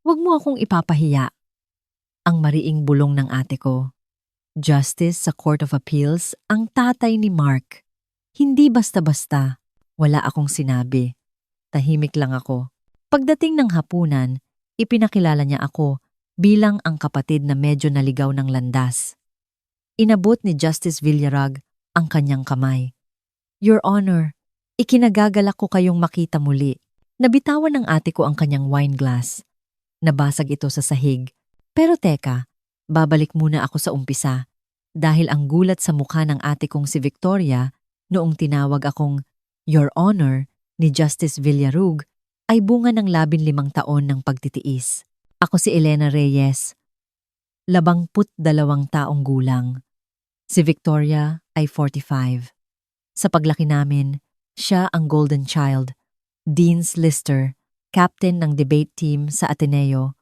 Huwag mo akong ipapahiya. Ang mariing bulong ng ate ko. Justice sa Court of Appeals ang tatay ni Mark. Hindi basta-basta. Wala akong sinabi. Tahimik lang ako. Pagdating ng hapunan, ipinakilala niya ako bilang ang kapatid na medyo naligaw ng landas. Inabot ni Justice Villarag ang kanyang kamay. Your Honor, ikinagagalak ko kayong makita muli. Nabitawan ng ate ko ang kanyang wine glass. Nabasag ito sa sahig. Pero teka, babalik muna ako sa umpisa. Dahil ang gulat sa mukha ng ate kong si Victoria noong tinawag akong Your Honor ni Justice Villarug ay bunga ng 15 taon ng pagtitiis. Ako si Elena Reyes, 82 taong gulang. Si Victoria ay 45. Sa paglaki namin, siya ang golden child, Dean's Lister, captain ng debate team sa Ateneo,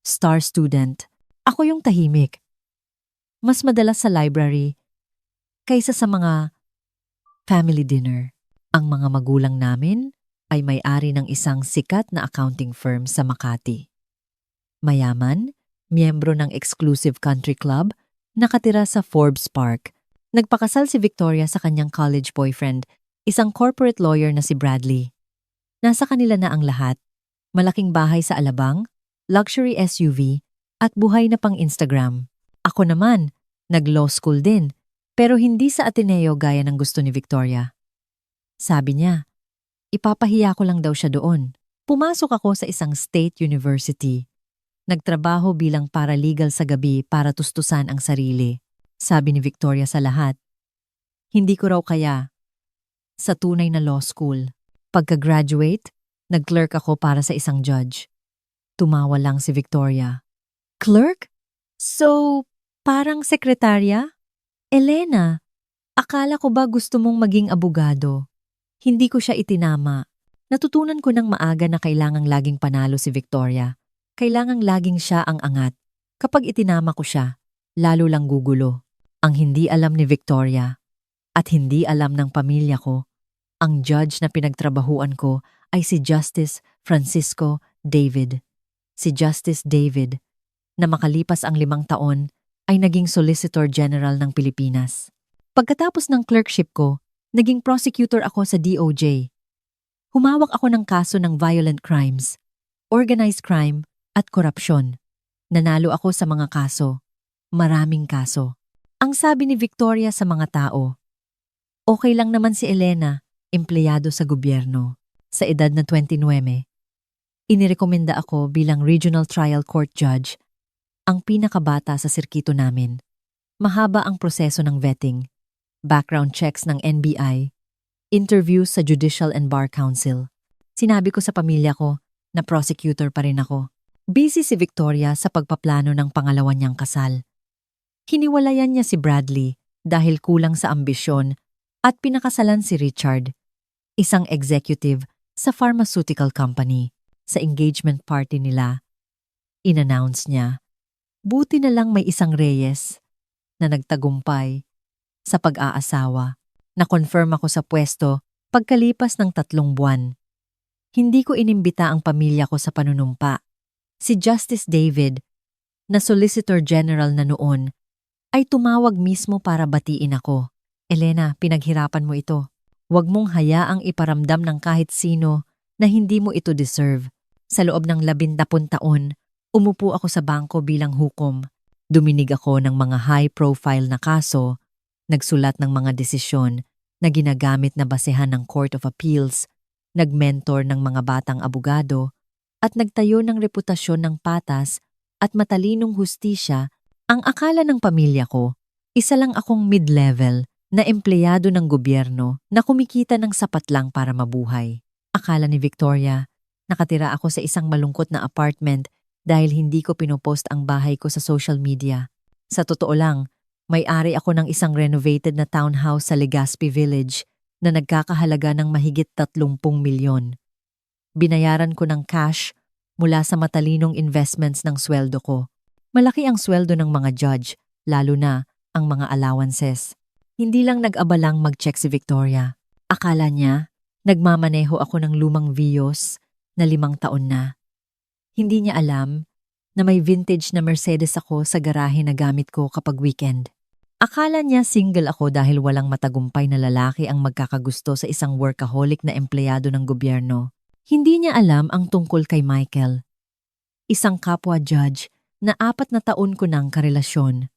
star student. Ako yung tahimik. Mas madalas sa library kaysa sa mga family dinner. Ang mga magulang namin ay may-ari ng isang sikat na accounting firm sa Makati. Mayaman, miyembro ng exclusive country club, nakatira sa Forbes Park. Nagpakasal si Victoria sa kanyang college boyfriend, isang corporate lawyer na si Bradley. Nasa kanila na ang lahat. Malaking bahay sa Alabang, luxury SUV, at buhay na pang Instagram. Ako naman, nag-law school din, pero hindi sa Ateneo gaya ng gusto ni Victoria. Sabi niya, ipapahiya ko lang daw siya doon. Pumasok ako sa isang state university. Nagtrabaho bilang paralegal sa gabi para tustusan ang sarili. Sabi ni Victoria sa lahat. Hindi ko raw kaya. Sa tunay na law school. Pagka-graduate, nag-clerk ako para sa isang judge. Tumawa lang si Victoria. Clerk? So, parang sekretarya? Elena, akala ko ba gusto mong maging abogado? Hindi ko siya itinama. Natutunan ko ng maaga na kailangang laging panalo si Victoria. Kailangang laging siya ang angat. Kapag itinama ko siya, lalo lang gugulo. Ang hindi alam ni Victoria at hindi alam ng pamilya ko, ang judge na pinagtrabahuan ko ay si Justice Francisco David. Si Justice David, na makalipas ang 5 taon, ay naging Solicitor General ng Pilipinas. Pagkatapos ng clerkship ko, naging prosecutor ako sa DOJ. Humawak ako ng kaso ng violent crimes, organized crime at korupsyon. Nanalo ako sa mga kaso. Maraming kaso. Ang sabi ni Victoria sa mga tao, okay lang naman si Elena, empleyado sa gobyerno. Sa edad na 29, inirekomenda ako bilang Regional Trial Court Judge, ang pinakabata sa sirkito namin. Mahaba ang proseso ng vetting, background checks ng NBI, interviews sa Judicial and Bar Council. Sinabi ko sa pamilya ko na prosecutor pa rin ako. Busy si Victoria sa pagpaplano ng pangalawa niyang kasal. Hiniwalayan niya si Bradley dahil kulang sa ambisyon at pinakasalan si Richard, isang executive sa pharmaceutical company. Sa engagement party nila, in-announce niya, buti na lang may isang Reyes na nagtagumpay sa pag-aasawa. Na-confirm ako sa pwesto pagkalipas ng 3 buwan. Hindi ko inimbita ang pamilya ko sa panunumpa. Si Justice David, na Solicitor General na noon, ay tumawag mismo para batiin ako. Elena, pinaghirapan mo ito. Huwag mong hayaang iparamdam ng kahit sino na hindi mo ito deserve. Sa loob ng 10 taon, umupo ako sa bangko bilang hukom. Duminig ako ng mga high-profile na kaso, nagsulat ng mga desisyon na ginagamit na basehan ng Court of Appeals, nagmentor ng mga batang abogado, at nagtayo ng reputasyon ng patas at matalinong hustisya. Ang akala ng pamilya ko, isa lang akong mid-level na empleyado ng gobyerno na kumikita ng sapat lang para mabuhay. Akala ni Victoria, nakatira ako sa isang malungkot na apartment dahil hindi ko pinopost ang bahay ko sa social media. Sa totoo lang, may-ari ako ng isang renovated na townhouse sa Legazpi Village na nagkakahalaga ng mahigit 30 milyon. Binayaran ko ng cash mula sa matalinong investments ng sweldo ko. Malaki ang sweldo ng mga judge, lalo na ang mga allowances. Hindi lang nag-abalang mag-check si Victoria. Akala niya, nagmamaneho ako ng lumang Vios na 5 taon na. Hindi niya alam na may vintage na Mercedes ako sa garahe na gamit ko kapag weekend. Akala niya single ako dahil walang matagumpay na lalaki ang magkakagusto sa isang workaholic na empleyado ng gobyerno. Hindi niya alam ang tungkol kay Michael. Isang kapwa judge na 4 na taon ko nang karelasyon.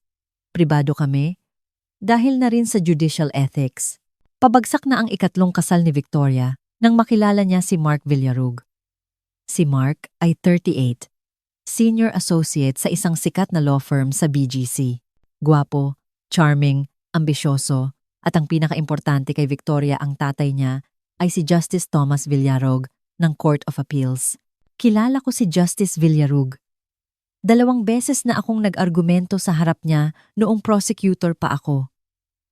Pribado kami dahil na rin sa judicial ethics. Pabagsak na ang ikatlong kasal ni Victoria nang makilala niya si Mark Villarug. Si Mark ay 38, senior associate sa isang sikat na law firm sa BGC. Gwapo, charming, ambisyoso, at ang pinakaimportante kay Victoria ang tatay niya ay si Justice Thomas Villarog ng Court of Appeals. Kilala ko si Justice Villarug. 2 beses na akong nag-argumento sa harap niya noong prosecutor pa ako.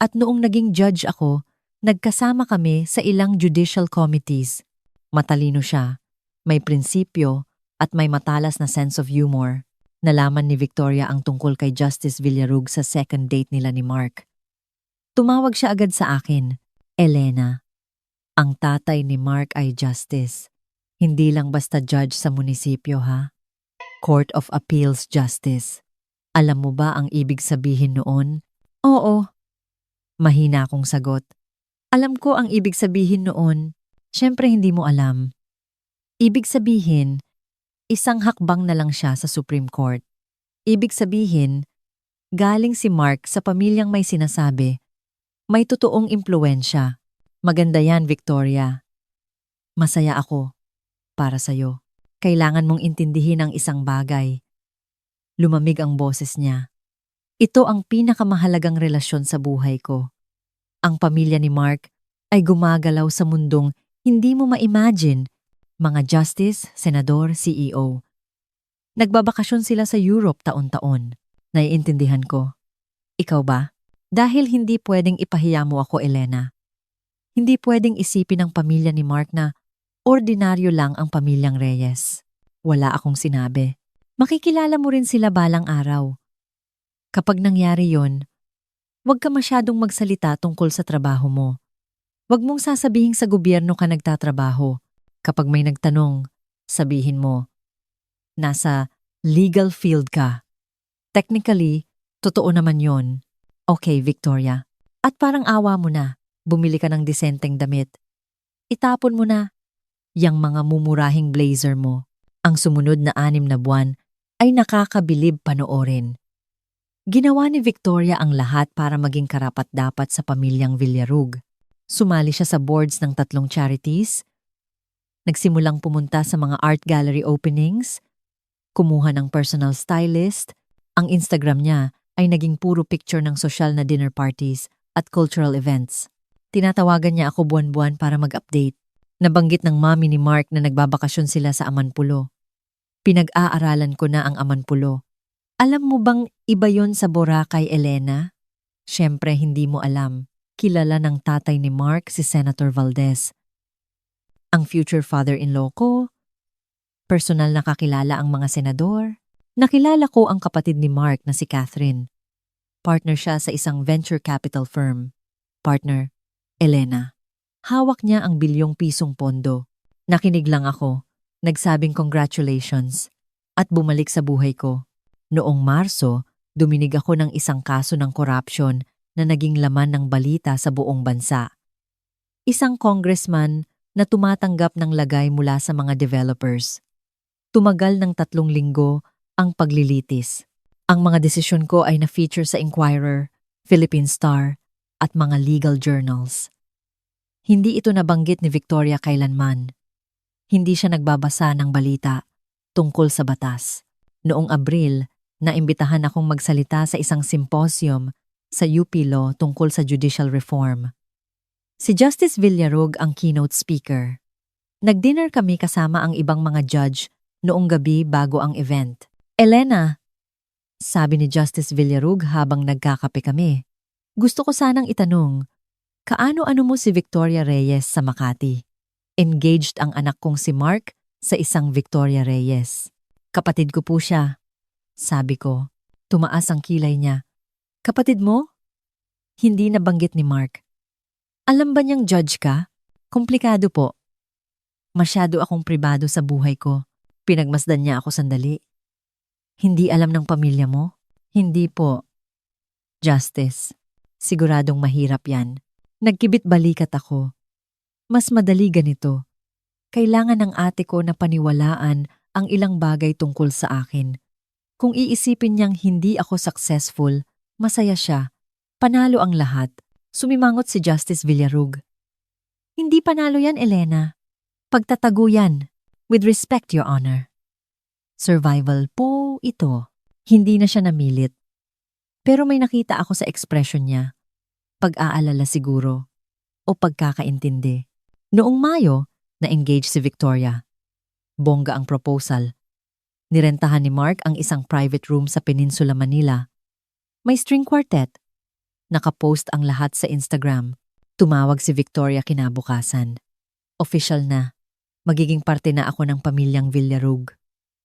At noong naging judge ako, nagkasama kami sa ilang judicial committees. Matalino siya, may prinsipyo, at may matalas na sense of humor. Nalaman ni Victoria ang tungkol kay Justice Villarug sa second date nila ni Mark. Tumawag siya agad sa akin, Elena. Ang tatay ni Mark ay Justice. Hindi lang basta judge sa munisipyo ha. Court of Appeals Justice. Alam mo ba ang ibig sabihin noon? Oo. Mahina akong sagot. Alam ko ang ibig sabihin noon. Siyempre hindi mo alam. Ibig sabihin, isang hakbang na lang siya sa Supreme Court. Ibig sabihin, galing si Mark sa pamilyang may sinasabi. May totoong impluwensya. Maganda yan, Victoria. Masaya ako. Para sa'yo. Kailangan mong intindihin ang isang bagay. Lumamig ang boses niya. Ito ang pinakamahalagang relasyon sa buhay ko. Ang pamilya ni Mark ay gumagalaw sa mundong hindi mo ma-imagine. Mga justice, senador, CEO. Nagbabakasyon sila sa Europe taon-taon. Naiintindihan ko. Ikaw ba? Dahil hindi pwedeng ipahiya mo ako, Elena. Hindi pwedeng isipin ng pamilya ni Mark na ordinaryo lang ang pamilyang Reyes. Wala akong sinabi. Makikilala mo rin sila balang araw. Kapag nangyari yon, huwag ka masyadong magsalita tungkol sa trabaho mo. Huwag mong sasabihin sa gobyerno ka nagtatrabaho. Kapag may nagtanong, sabihin mo, nasa legal field ka. Technically, totoo naman yon. Okay, Victoria. At parang awa mo na, bumili ka ng disenteng damit. Itapon mo na. Yang mga mumurahing blazer mo, ang sumunod na 6 na buwan ay nakakabilib panoorin. Ginawa ni Victoria ang lahat para maging karapat-dapat sa pamilyang Villarug. Sumali siya sa boards ng 3 charities, nagsimulang pumunta sa mga art gallery openings, kumuha ng personal stylist, ang Instagram niya ay naging puro picture ng sosyal na dinner parties at cultural events. Tinatawagan niya ako buwan-buwan para mag-update. Nabanggit ng mami ni Mark na nagbabakasyon sila sa Amanpulo. Pinag-aaralan ko na ang Amanpulo. Alam mo bang iba yon sa Boracay, Elena? Siyempre hindi mo alam. Kilala ng tatay ni Mark si Senator Valdez. Ang future father-in-law ko. Personal na kakilala ang mga senador. Nakilala ko ang kapatid ni Mark na si Catherine. Partner siya sa isang venture capital firm. Partner, Elena. Hawak niya ang bilyong-pisong pondo. Nakinig lang ako, nagsabing congratulations, at bumalik sa buhay ko. Noong Marso, duminig ako ng isang kaso ng corruption na naging laman ng balita sa buong bansa. Isang congressman na tumatanggap ng lagay mula sa mga developers. Tumagal ng 3 linggo ang paglilitis. Ang mga desisyon ko ay na-feature sa Inquirer, Philippine Star, at mga legal journals. Hindi ito nabanggit ni Victoria kailanman. Hindi siya nagbabasa ng balita tungkol sa batas. Noong Abril, naimbitahan akong magsalita sa isang symposium sa UP Law tungkol sa judicial reform. Si Justice Villarug ang keynote speaker. Nag-dinner kami kasama ang ibang mga judge noong gabi bago ang event. Elena, sabi ni Justice Villarug habang nagkakape kami, gusto ko sanang itanong, kaano-ano mo si Victoria Reyes sa Makati? Engaged ang anak kong si Mark sa isang Victoria Reyes. Kapatid ko po siya. Sabi ko, tumaas ang kilay niya. Kapatid mo? Hindi nabanggit ni Mark. Alam ba niyang judge ka? Komplikado po. Masyado akong pribado sa buhay ko. Pinagmasdan niya ako sandali. Hindi alam ng pamilya mo? Hindi po. Justice, siguradong mahirap yan. Nagkibit balikat ako. Mas madali ganito. Kailangan ng ate ko na paniwalaan ang ilang bagay tungkol sa akin. Kung iisipin niyang hindi ako successful, masaya siya. Panalo ang lahat. Sumimangot si Justice Villarug. Hindi panalo yan, Elena. Pagtatago yan. With respect, Your Honor. Survival po ito. Hindi na siya namilit. Pero may nakita ako sa ekspresyon niya. Pag-aalala siguro. O pagkakaintindi. Noong Mayo, na-engage si Victoria. Bongga ang proposal. Nirentahan ni Mark ang isang private room sa Peninsula, Manila. May string quartet. Nakapost ang lahat sa Instagram. Tumawag si Victoria kinabukasan. Official na. Magiging parte na ako ng pamilyang Villarug.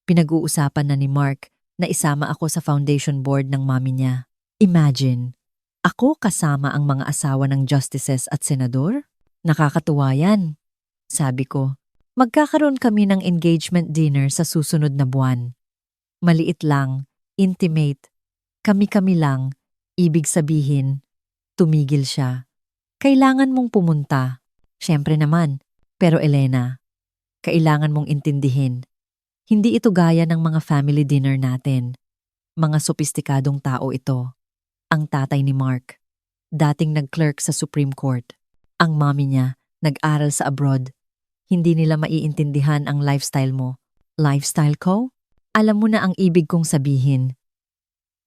Pinag-uusapan na ni Mark na isama ako sa foundation board ng mami niya. Imagine, ako kasama ang mga asawa ng justices at senador? Nakakatuwa yan. Sabi ko, magkakaroon kami ng engagement dinner sa susunod na buwan. Maliit lang, intimate, kami-kami lang, ibig sabihin, tumigil siya. Kailangan mong pumunta. Siyempre naman, pero Elena, kailangan mong intindihin. Hindi ito gaya ng mga family dinner natin. Mga sopistikadong tao ito. Ang tatay ni Mark, dating nag-clerk sa Supreme Court. Ang mommy niya, nag-aral sa abroad. Hindi nila maiintindihan ang lifestyle mo. Lifestyle ko? Alam mo na ang ibig kong sabihin.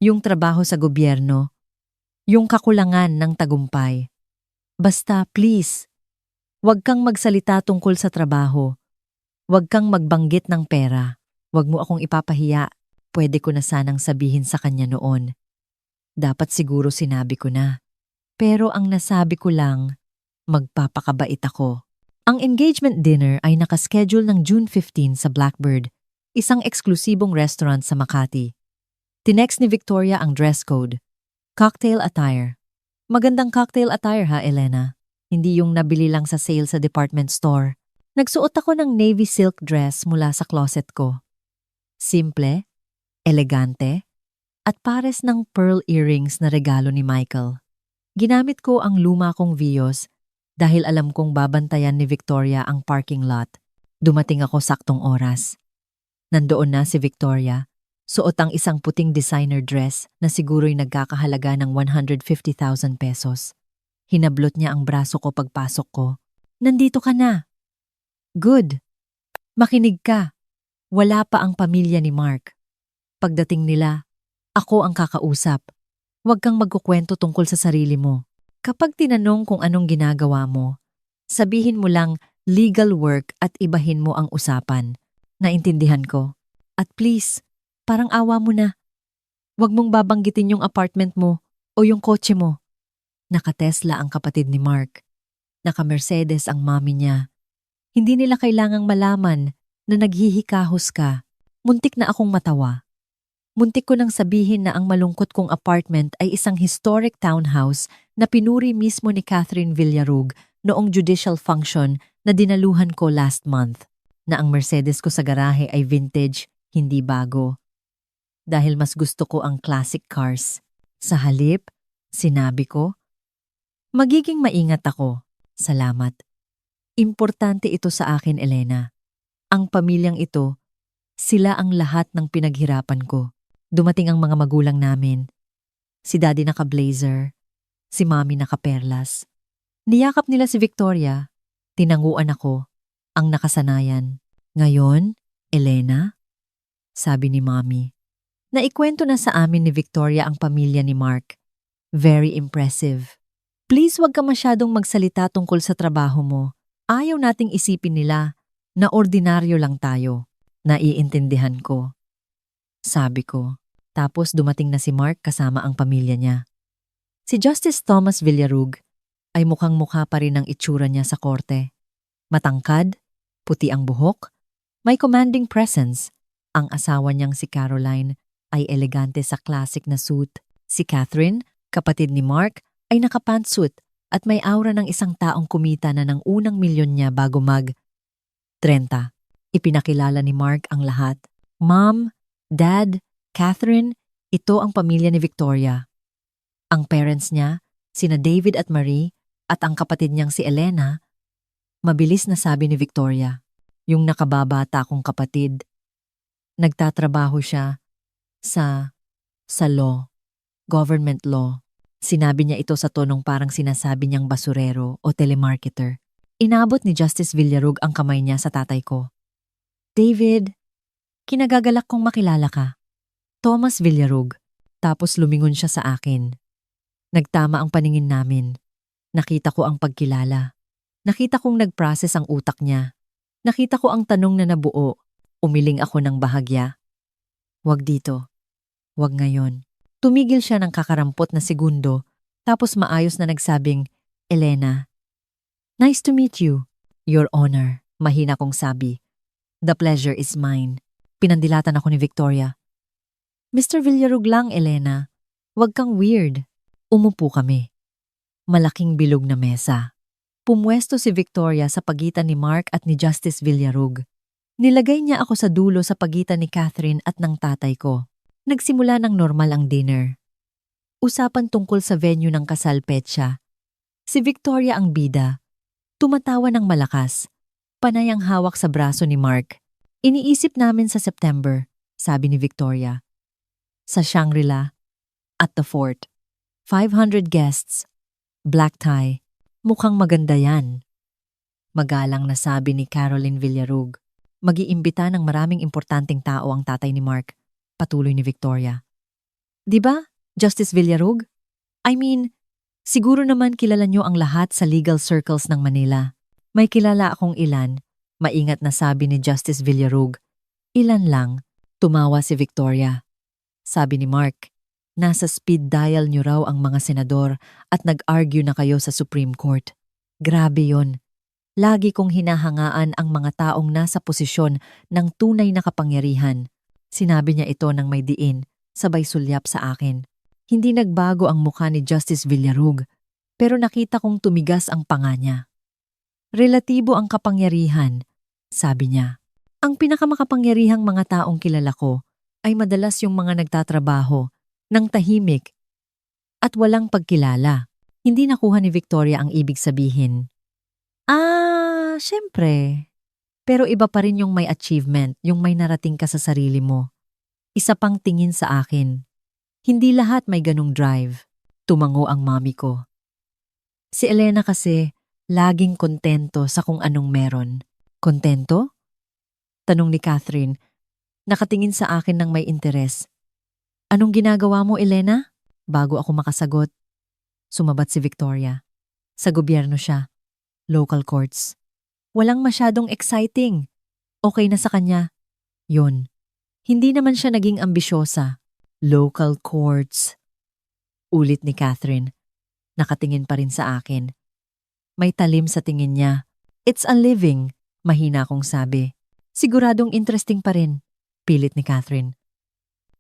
Yung trabaho sa gobyerno. Yung kakulangan ng tagumpay. Basta, please, huwag kang magsalita tungkol sa trabaho. Huwag kang magbanggit ng pera. Huwag mo akong ipapahiya. Pwede ko na sanang sabihin sa kanya noon. Dapat siguro sinabi ko na. Pero ang nasabi ko lang, magpapakabait ako. Ang engagement dinner ay nakaschedule ng June 15 sa Blackbird, isang eksklusibong restaurant sa Makati. Tinext ni Victoria ang dress code. Cocktail attire. Magandang cocktail attire ha, Elena. Hindi yung nabili lang sa sale sa department store. Nagsuot ako ng navy silk dress mula sa closet ko. Simple, elegante, at pares ng pearl earrings na regalo ni Michael. Ginamit ko ang luma kong Vios dahil alam kong babantayan ni Victoria ang parking lot. Dumating ako saktong oras. Nandoon na si Victoria, suot ang isang puting designer dress na siguro'y nagkakahalaga ng 150,000 pesos. Hinablot niya ang braso ko pagpasok ko. Nandito ka na. Good. Makinig ka. Wala pa ang pamilya ni Mark. Pagdating nila, ako ang kakausap. Huwag kang magkukwento tungkol sa sarili mo. Kapag tinanong kung anong ginagawa mo, sabihin mo lang legal work at ibahin mo ang usapan. Naintindihan ko. At please, parang awa mo na. Huwag mong babanggitin yung apartment mo o yung kotse mo. Naka-Tesla ang kapatid ni Mark. Naka-Mercedes ang mami niya. Hindi nila kailangang malaman na naghihikahos ka. Muntik na akong matawa. Muntik ko nang sabihin na ang malungkot kong apartment ay isang historic townhouse na pinuri mismo ni Catherine Villarug noong judicial function na dinaluhan ko last month, na ang Mercedes ko sa garahe ay vintage, hindi bago. Dahil mas gusto ko ang classic cars. Sa halip, sinabi ko, magiging maingat ako. Salamat. Importante ito sa akin, Elena. Ang pamilyang ito, sila ang lahat ng pinaghirapan ko. Dumating ang mga magulang namin. Si daddy naka-blazer, si mami naka-perlas. Niyakap nila si Victoria, tinanguan ako, ang nakasanayan. Ngayon, Elena, sabi ni mami. Naikwento na sa amin ni Victoria ang pamilya ni Mark. Very impressive. Please wag ka masyadong magsalita tungkol sa trabaho mo. Ayaw nating isipin nila na ordinaryo lang tayo. Naiintindihan ko. Sabi ko. Tapos dumating na si Mark kasama ang pamilya niya. Si Justice Thomas Villarug ay mukhang-mukha pa rin ang itsura niya sa korte. Matangkad, puti ang buhok, may commanding presence. Ang asawa niyang si Caroline ay elegante sa classic na suit. Si Catherine, kapatid ni Mark, ay nakapantsuit at may aura ng isang taong kumita na ng unang milyon niya bago mag-30. Ipinakilala ni Mark ang lahat. Mom, Dad, Catherine, ito ang pamilya ni Victoria. Ang parents niya, sina David at Marie, at ang kapatid niyang si Elena, mabilis na sabi ni Victoria. Yung nakababata kong kapatid. Nagtatrabaho siya sa law, government law. Sinabi niya ito sa tonong parang sinasabi niyang basurero o telemarketer. Inabot ni Justice Villarug ang kamay niya sa tatay ko. David, kinagagalak kong makilala ka. Thomas Villarug. Tapos lumingon siya sa akin. Nagtama ang paningin namin. Nakita ko ang pagkilala. Nakita kong nag-process ang utak niya. Nakita ko ang tanong na nabuo. Umiling ako ng bahagya. Wag dito. Wag ngayon. Tumigil siya ng kakarampot na segundo, tapos maayos na nagsabing, Elena, nice to meet you. Your Honor, mahina kong sabi. The pleasure is mine. Pinandilatan ako ni Victoria. Mr. Villarug lang, Elena. Wag kang weird. Umupo kami. Malaking bilog na mesa. Pumwesto si Victoria sa pagitan ni Mark at ni Justice Villarug. Nilagay niya ako sa dulo sa pagitan ni Catherine at ng tatay ko. Nagsimula ng normal ang dinner. Usapan tungkol sa venue ng kasal petsa. Si Victoria ang bida. Tumatawa ng malakas. Panay ang hawak sa braso ni Mark. Iniisip namin sa September, sabi ni Victoria. Sa Shangri-La, at the fort. 500 guests. Black tie. Mukhang maganda yan. Magalang na sabi ni Caroline Villarug. Mag-iimbita ng maraming importanteng tao ang tatay ni Mark. Patuloy ni Victoria. Di ba, Justice Villarug? I mean, siguro naman kilala niyo ang lahat sa legal circles ng Manila. May kilala akong ilan. Maingat na sabi ni Justice Villarug. Ilan lang, tumawa si Victoria. Sabi ni Mark, nasa speed dial niyo raw ang mga senador at nag-argue na kayo sa Supreme Court. Grabe yon. Lagi kong hinahangaan ang mga taong nasa posisyon ng tunay na kapangyarihan. Sinabi niya ito ng may diin, sabay sulyap sa akin. Hindi nagbago ang mukha ni Justice Villarug, pero nakita kong tumigas ang panga niya. Relatibo ang kapangyarihan, sabi niya. Ang pinakamakapangyarihang mga taong kilala ko ay madalas yung mga nagtatrabaho, ng tahimik, at walang pagkilala. Hindi nakuha ni Victoria ang ibig sabihin. Syempre. Pero iba pa rin yung may achievement, yung may narating ka sa sarili mo. Isa pang tingin sa akin. Hindi lahat may ganong drive. Tumango ang mami ko. Si Elena kasi, laging kontento sa kung anong meron. Kontento? Tanong ni Catherine. Nakatingin sa akin ng may interes. Anong ginagawa mo, Elena? Bago ako makasagot. Sumabat si Victoria. Sa gobyerno siya. Local courts. Walang masyadong exciting. Okay na sa kanya. Yun. Hindi naman siya naging ambisyosa. Local courts. Ulit ni Catherine. Nakatingin pa rin sa akin. May talim sa tingin niya. It's a living, mahina kong sabi. Siguradong interesting pa rin, pilit ni Catherine.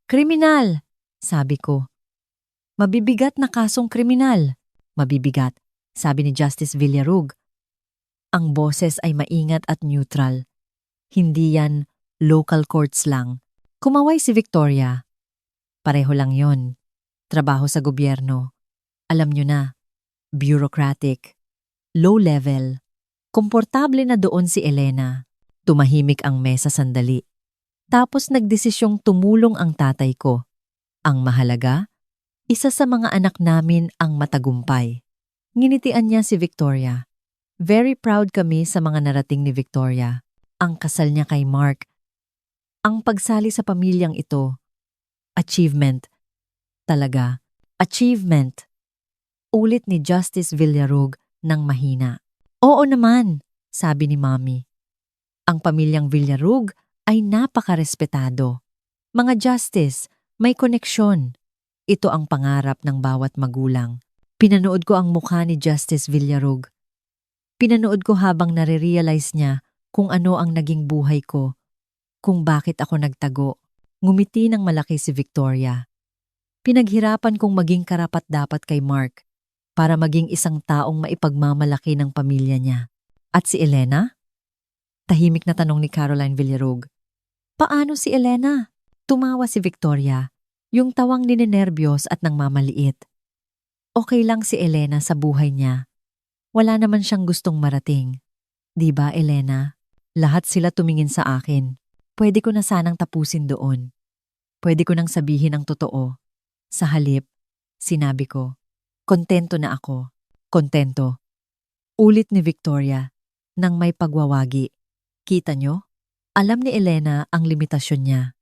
Kriminal, sabi ko. Mabibigat na kasong kriminal. Mabibigat, sabi ni Justice Villarug. Ang boses ay maingat at neutral. Hindi yan local courts lang. Kumaway si Victoria. Pareho lang yon. Trabaho sa gobyerno. Alam nyo na, bureaucratic, low level. Komportable na doon si Elena. Tumahimik ang mesa sandali. Tapos nagdesisyong tumulong ang tatay ko. Ang mahalaga, isa sa mga anak namin ang matagumpay. Nginitian niya si Victoria. Very proud kami sa mga narating ni Victoria. Ang kasal niya kay Mark. Ang pagsali sa pamilyang ito. Achievement. Talaga. Achievement. Ulit ni Justice Villarug ng mahina. Oo naman, sabi ni Mami. Ang pamilyang Villarug ay napakarespetado. Mga justice, may koneksyon. Ito ang pangarap ng bawat magulang. Pinanood ko ang mukha ni Justice Villarug. Pinanood ko habang nare-realize niya kung ano ang naging buhay ko, kung bakit ako nagtago. Ngumiti ng malaki si Victoria. Pinaghirapan kong maging karapat-dapat kay Mark para maging isang taong maipagmamalaki ng pamilya niya. At si Elena? Tahimik na tanong ni Caroline Villarug. Paano si Elena? Tumawa si Victoria, yung tawang ninenerbiyos at nangmamaliit. Okay lang si Elena sa buhay niya. Wala naman siyang gustong marating. Di ba, Elena? Lahat sila tumingin sa akin. Pwede ko na sanang tapusin doon. Pwede ko nang sabihin ang totoo. Sa halip, sinabi ko, kontento na ako. Kontento. Ulit ni Victoria, nang may pagwawagi. Kita nyo? Alam ni Elena ang limitasyon niya.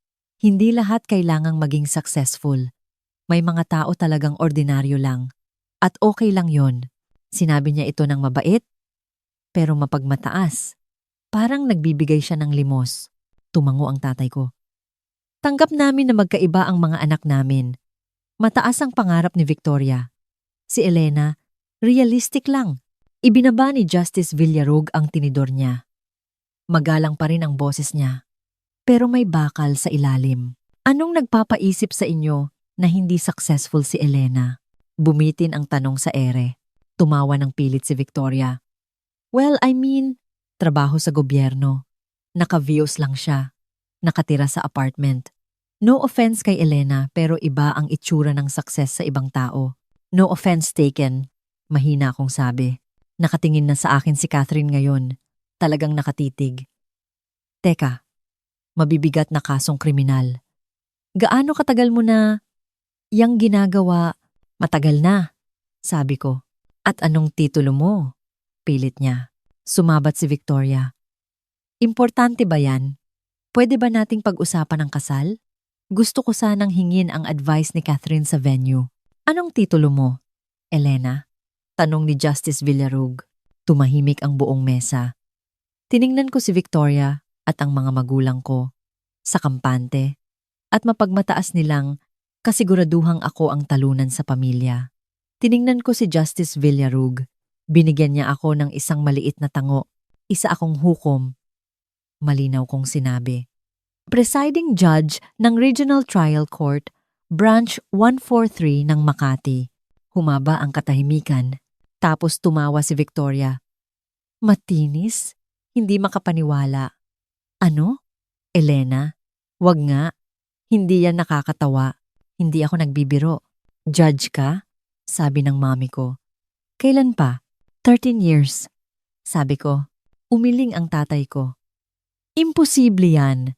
Hindi lahat kailangang maging successful. May mga tao talagang ordinaryo lang. At okay lang yon. Sinabi niya ito ng mabait, pero mapagmataas. Parang nagbibigay siya ng limos. Tumango ang tatay ko. Tanggap namin na magkaiba ang mga anak namin. Mataas ang pangarap ni Victoria. Si Elena, realistic lang. Ibinaba ni Justice Villarug ang tinidor niya. Magalang pa rin ang boses niya. Pero may bakal sa ilalim. Anong nagpapaisip sa inyo na hindi successful si Elena? Bumitin ang tanong sa ere. Tumawa ng pilit si Victoria. Well, I mean, trabaho sa gobyerno. Naka-views lang siya. Nakatira sa apartment. No offense kay Elena pero iba ang itsura ng success sa ibang tao. No offense taken. Mahina akong sabi. Nakatingin na sa akin si Catherine ngayon. Talagang nakatitig. Teka. Mabibigat na kasong kriminal. Gaano katagal mo na yang ginagawa? Matagal na, sabi ko. At anong titulo mo? Pilit niya. Sumabat si Victoria. Importante ba yan? Pwede ba nating pag-usapan ang kasal? Gusto ko sanang hingin ang advice ni Catherine sa venue. Anong titulo mo, Elena? Tanong ni Justice Villarug. Tumahimik ang buong mesa. Tiningnan ko si Victoria at ang mga magulang ko, sa kampante, at mapagmataas nilang kasiguraduhang ako ang talunan sa pamilya. Tiningnan ko si Justice Villarug. Binigyan niya ako ng isang maliit na tango, isa akong hukom. Malinaw kong sinabi. Presiding Judge ng Regional Trial Court, Branch 143 ng Makati. Humaba ang katahimikan, tapos tumawa si Victoria. Matinis? Hindi makapaniwala. Ano? Elena? Wag nga. Hindi yan nakakatawa. Hindi ako nagbibiro. Judge ka? Sabi ng mami ko. Kailan pa? 13 years. Sabi ko. Umiling ang tatay ko. Imposible yan.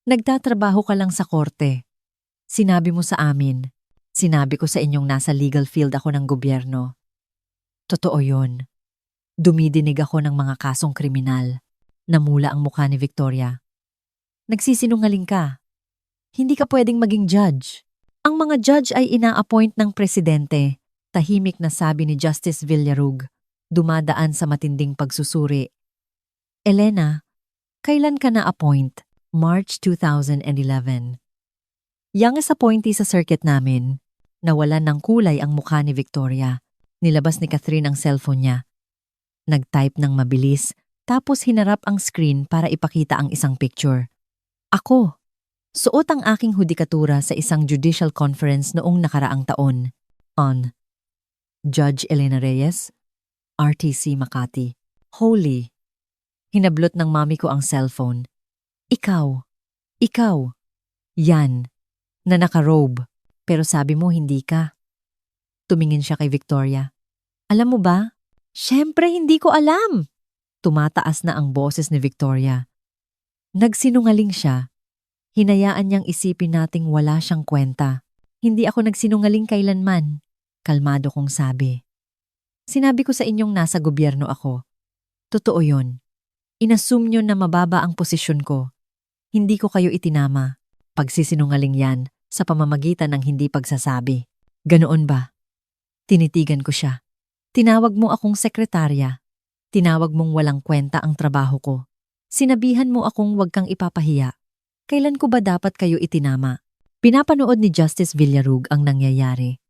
Nagtatrabaho ka lang sa korte. Sinabi mo sa amin. Sinabi ko sa inyong nasa legal field ako ng gobyerno. Totoo yon. Dumidinig ako ng mga kasong kriminal. Namula ang mukha ni Victoria. Nagsisinungaling ka. Hindi ka pwedeng maging judge. Ang mga judge ay ina-appoint ng presidente. Tahimik na sabi ni Justice Villarug. Dumadaan sa matinding pagsusuri. Elena, kailan ka na-appoint? March 2011. Yang as appointee sa circuit namin, nawalan ng kulay ang mukha ni Victoria. Nilabas ni Catherine ang cellphone niya. Nag-type ng mabilis, tapos hinarap ang screen para ipakita ang isang picture. Ako. Suot ang aking hudikatura sa isang judicial conference noong nakaraang taon. On. Judge Elena Reyes, RTC Makati. Holy. Hinablot ng mami ko ang cellphone. Ikaw. Ikaw. Yan. Na naka-robe. Pero sabi mo hindi ka. Tumingin siya kay Victoria. Alam mo ba? Siyempre hindi ko alam. Tumataas na ang boses ni Victoria. Nagsinungaling siya. Hinayaan niyang isipin nating wala siyang kwenta. Hindi ako nagsinungaling kailanman. Kalmado kong sabi. Sinabi ko sa inyong nasa gobyerno ako. Totoo yon. Inassume niyo na mababa ang posisyon ko. Hindi ko kayo itinama. Pagsisinungaling yan sa pamamagitan ng hindi pagsasabi. Ganoon ba? Tinitigan ko siya. Tinawag mo akong sekretarya. Tinawag mong walang kwenta ang trabaho ko. Sinabihan mo akong wag kang ipapahiya. Kailan ko ba dapat kayo itinama? Pinapanood ni Justice Villarug ang nangyayari.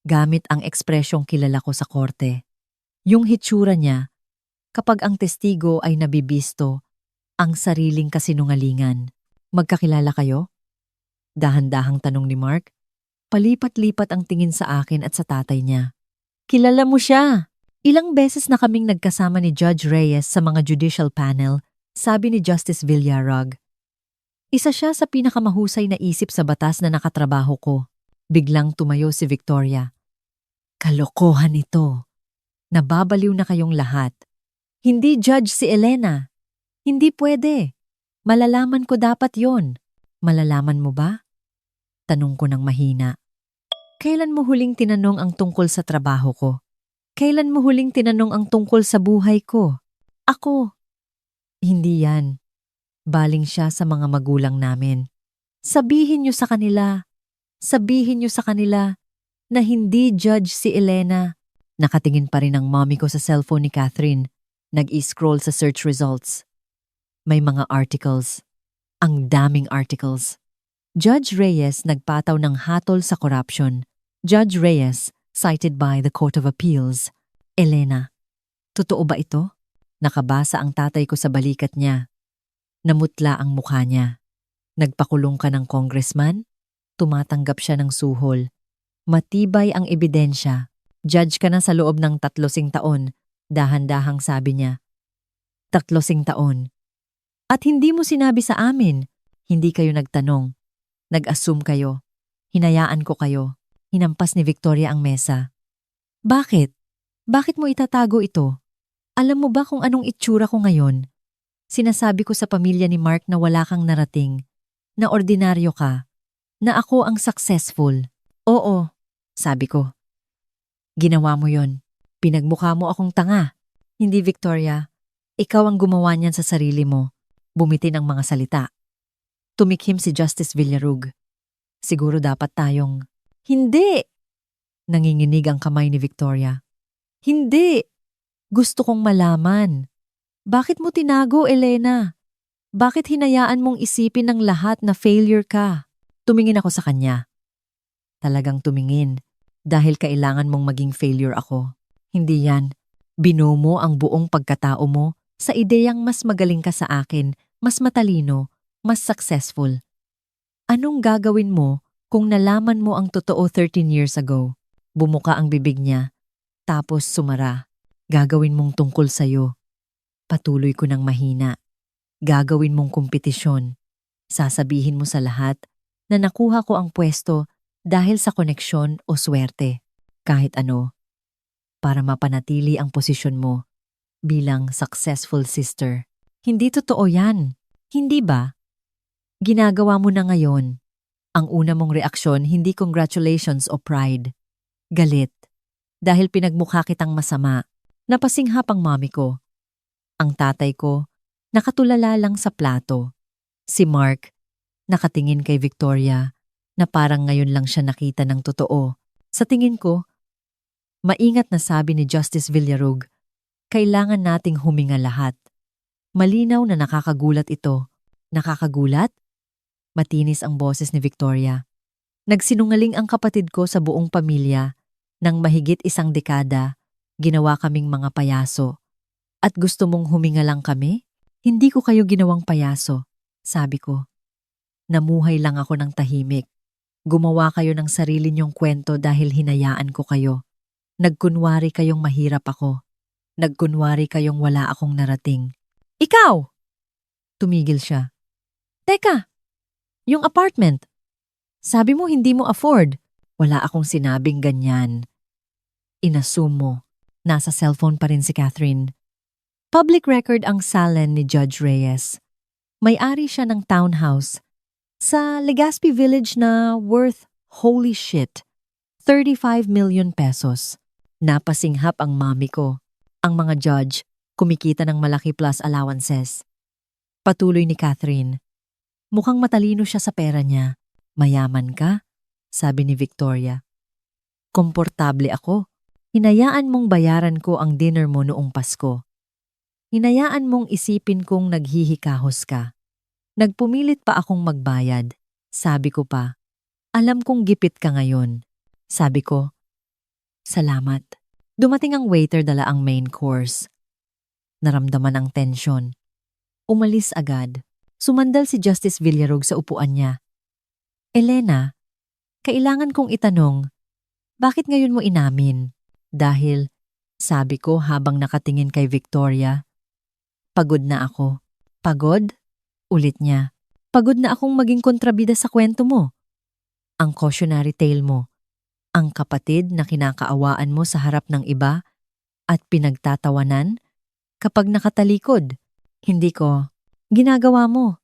Gamit ang ekspresyong kilala ko sa korte. Yung hitsura niya, kapag ang testigo ay nabibisto, ang sariling kasinungalingan. Magkakilala kayo? Dahan-dahang tanong ni Mark. Palipat-lipat ang tingin sa akin at sa tatay niya. Kilala mo siya. Ilang beses na kaming nagkasama ni Judge Reyes sa mga judicial panel, sabi ni Justice Villarug. Isa siya sa pinakamahusay na isip sa batas na nakatrabaho ko. Biglang tumayo si Victoria. Kalokohan ito. Nababaliw na kayong lahat. Hindi judge si Elena. Hindi pwede. Malalaman ko dapat yon. Malalaman mo ba? Tanong ko ng mahina. Kailan mo huling tinanong ang tungkol sa trabaho ko? Kailan mo huling tinanong ang tungkol sa buhay ko? Ako. Hindi yan. Baling siya sa mga magulang namin. Sabihin niyo sa kanila. Sabihin niyo sa kanila na hindi judge si Elena. Nakatingin pa rin ang mommy ko sa cellphone ni Catherine. Nag-i-scroll sa search results. May mga articles. Ang daming articles. Judge Reyes nagpataw ng hatol sa corruption. Judge Reyes, cited by the Court of Appeals. Elena, totoo ba ito? Nakabasa ang tatay ko sa balikat niya. Namutla ang mukha niya. Nagpakulong ka ng congressman? Tumatanggap siya ng suhol. Matibay ang ebidensya. Judge ka na sa loob ng 30 taon. Dahan-dahang sabi niya. 30 taon. At hindi mo sinabi sa amin. Hindi kayo nagtanong. Nag-assume kayo. Hinayaan ko kayo. Hinampas ni Victoria ang mesa. Bakit? Bakit mo itatago ito? Alam mo ba kung anong itsura ko ngayon? Sinasabi ko sa pamilya ni Mark na wala kang narating, na ordinaryo ka, na ako ang successful. Oo, sabi ko. Ginawa mo yon. Pinagmukha mo akong tanga. Hindi, Victoria. Ikaw ang gumawa niyan sa sarili mo. Bumitin ang mga salita. Tumikhim si Justice Villarug. Siguro dapat tayong... Hindi! Nanginginig ang kamay ni Victoria. Hindi! Gusto kong malaman. Bakit mo tinago, Elena? Bakit hinayaan mong isipin ng lahat na failure ka? Tumingin ako sa kanya. Talagang tumingin dahil kailangan mong maging failure ako. Hindi yan. Binuo mo ang buong pagkatao mo sa ideyang mas magaling ka sa akin, mas matalino, mas successful. Anong gagawin mo kung nalaman mo ang totoo 13 years ago? Bumuka ang bibig niya, tapos sumara. Gagawin mong tungkol sa'yo. Patuloy ko ng mahina. Gagawin mong kompetisyon. Sasabihin mo sa lahat na nakuha ko ang pwesto dahil sa koneksyon o swerte. Kahit ano. Para mapanatili ang posisyon mo bilang successful sister. Hindi totoo yan. Hindi ba? Ginagawa mo na ngayon. Ang una mong reaksyon hindi congratulations o pride. Galit. Dahil pinagmukha kitang masama. Napasinghap ang mami ko. Ang tatay ko, nakatulala lang sa plato. Si Mark, nakatingin kay Victoria na parang ngayon lang siya nakita ng totoo. Sa tingin ko, maingat na sabi ni Justice Villarug, kailangan nating huminga lahat. Malinaw na nakakagulat ito. Nakakagulat? Matinis ang boses ni Victoria. Nagsinungaling ang kapatid ko sa buong pamilya. Nang mahigit 1 dekada, ginawa kaming mga payaso. At gusto mong huminga lang kami? Hindi ko kayo ginawang payaso, sabi ko. Namuhay lang ako ng tahimik. Gumawa kayo ng sarili niyong kwento dahil hinayaan ko kayo. Nagkunwari kayong mahirap ako. Nagkunwari kayong wala akong narating. Ikaw! Tumigil siya. Teka, yung apartment. Sabi mo hindi mo afford. Wala akong sinabing ganyan. Inassume mo. Nasa cellphone pa rin si Catherine. Public record ang salen ni Judge Reyes. May-ari siya ng townhouse sa Legazpi Village na worth, holy shit, 35 million pesos. Napasinghap ang mami ko. Ang mga judge, kumikita ng malaki plus allowances. Patuloy ni Catherine. Mukhang matalino siya sa pera niya. Mayaman ka? Sabi ni Victoria. Komportable ako. Hinayaan mong bayaran ko ang dinner mo noong Pasko. Hinayaan mong isipin kong naghihikahos ka. Nagpumilit pa akong magbayad. Sabi ko pa, alam kong gipit ka ngayon. Sabi ko, salamat. Dumating ang waiter, dala ang main course. Naramdaman ang tensyon. Umalis agad. Sumandal si Justice Villarug sa upuan niya. Elena, kailangan kong itanong, bakit ngayon mo inamin? Dahil, sabi ko habang nakatingin kay Victoria, pagod na ako. Pagod? Ulit niya. Pagod na akong maging kontrabida sa kwento mo. Ang cautionary tale mo. Ang kapatid na kinakaawaan mo sa harap ng iba at pinagtatawanan kapag nakatalikod. Hindi ko. Ginagawa mo.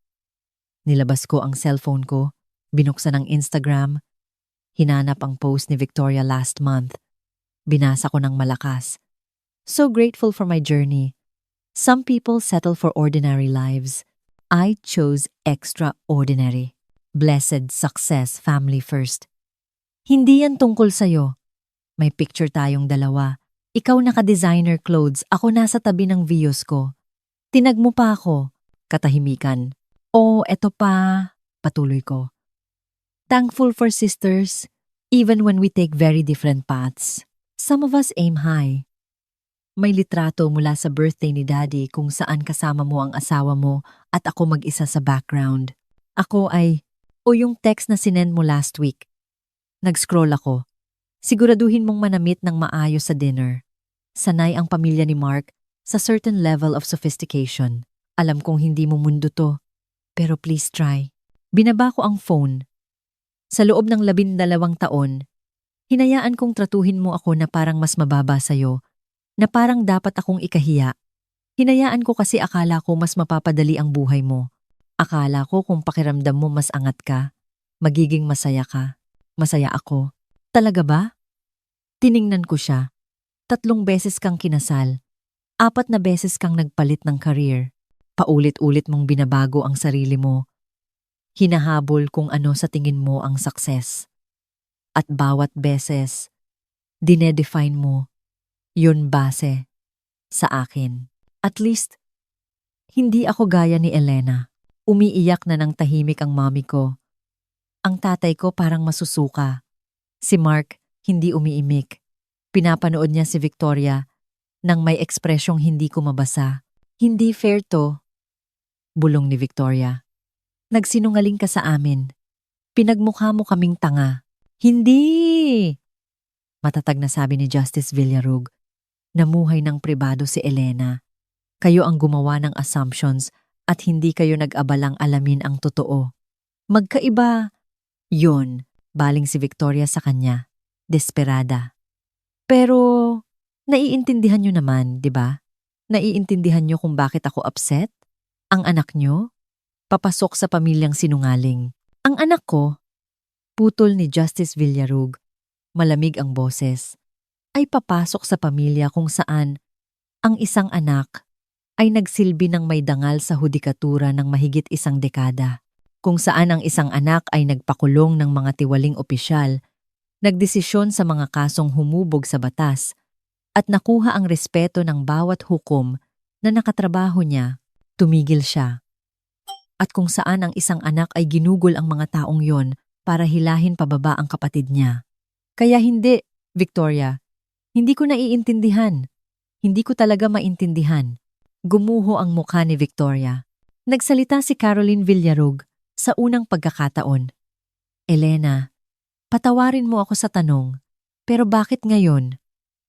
Nilabas ko ang cellphone ko, binuksan ang Instagram, hinanap ang post ni Victoria last month. Binasa ko ng malakas. So grateful for my journey. Some people settle for ordinary lives. I chose extraordinary. Blessed success, family first. Hindi yan tungkol sa'yo. May picture tayong dalawa. Ikaw naka-designer clothes, ako nasa tabi ng views ko. Tinag mo pa ako. Katahimikan. Oh, eto pa. Patuloy ko. Thankful for sisters, even when we take very different paths. Some of us aim high. May litrato mula sa birthday ni Daddy kung saan kasama mo ang asawa mo at ako mag-isa sa background. Ako ay, o yung text na sinend mo last week. Nag-scroll ako. Siguraduhin mong manamit ng maayos sa dinner. Sanay ang pamilya ni Mark sa certain level of sophistication. Alam kong hindi mo mundo to, pero please try. Binaba ko ang phone. Sa loob ng 12 taon, hinayaan kong tratuhin mo ako na parang mas mababa sa'yo, na parang dapat akong ikahiya. Hinayaan ko kasi akala ko mas mapapadali ang buhay mo. Akala ko kung pakiramdam mo mas angat ka, magiging masaya ka. Masaya ako. Talaga ba? Tiningnan ko siya. 3 beses kang kinasal. 4 na beses kang nagpalit ng career. Paulit-ulit mong binabago ang sarili mo. Hinahabol kung ano sa tingin mo ang success. At bawat beses, dinedefine mo, yun base sa akin. At least, hindi ako gaya ni Elena. Umiiyak na ng tahimik ang mommy ko. Ang tatay ko parang masusuka. Si Mark, hindi umiimik. Pinapanood niya si Victoria nang may ekspresyong hindi ko mabasa. Hindi fair to. Bulong ni Victoria. Nagsinungaling ka sa amin. Pinagmukha mo kaming tanga. Hindi! Matatag na sabi ni Justice Villarug. Namuhay ng pribado si Elena. Kayo ang gumawa ng assumptions at hindi kayo nag-abalang alamin ang totoo. Magkaiba. Yun, baling si Victoria sa kanya. Desperada. Pero, naiintindihan nyo naman, di ba? Naiintindihan nyo kung bakit ako upset? Ang anak nyo? Papasok sa pamilyang sinungaling. Ang anak ko? Putol ni Justice Villarug. Malamig ang boses. Ay papasok sa pamilya kung saan ang isang anak ay nagsilbi ng may dangal sa hudikatura ng mahigit 1 dekada. Kung saan ang isang anak ay nagpakulong ng mga tiwaling opisyal, nagdesisyon sa mga kasong humubog sa batas, at nakuha ang respeto ng bawat hukom na nakatrabaho niya, tumigil siya. At kung saan ang isang anak ay ginugol ang mga taong yon para hilahin pababa ang kapatid niya. Kaya hindi, Victoria, hindi ko naiintindihan. Hindi ko talaga maintindihan. Gumuho ang mukha ni Victoria. Nagsalita si Caroline Villarug sa unang pagkakataon. Elena, patawarin mo ako sa tanong, pero bakit ngayon?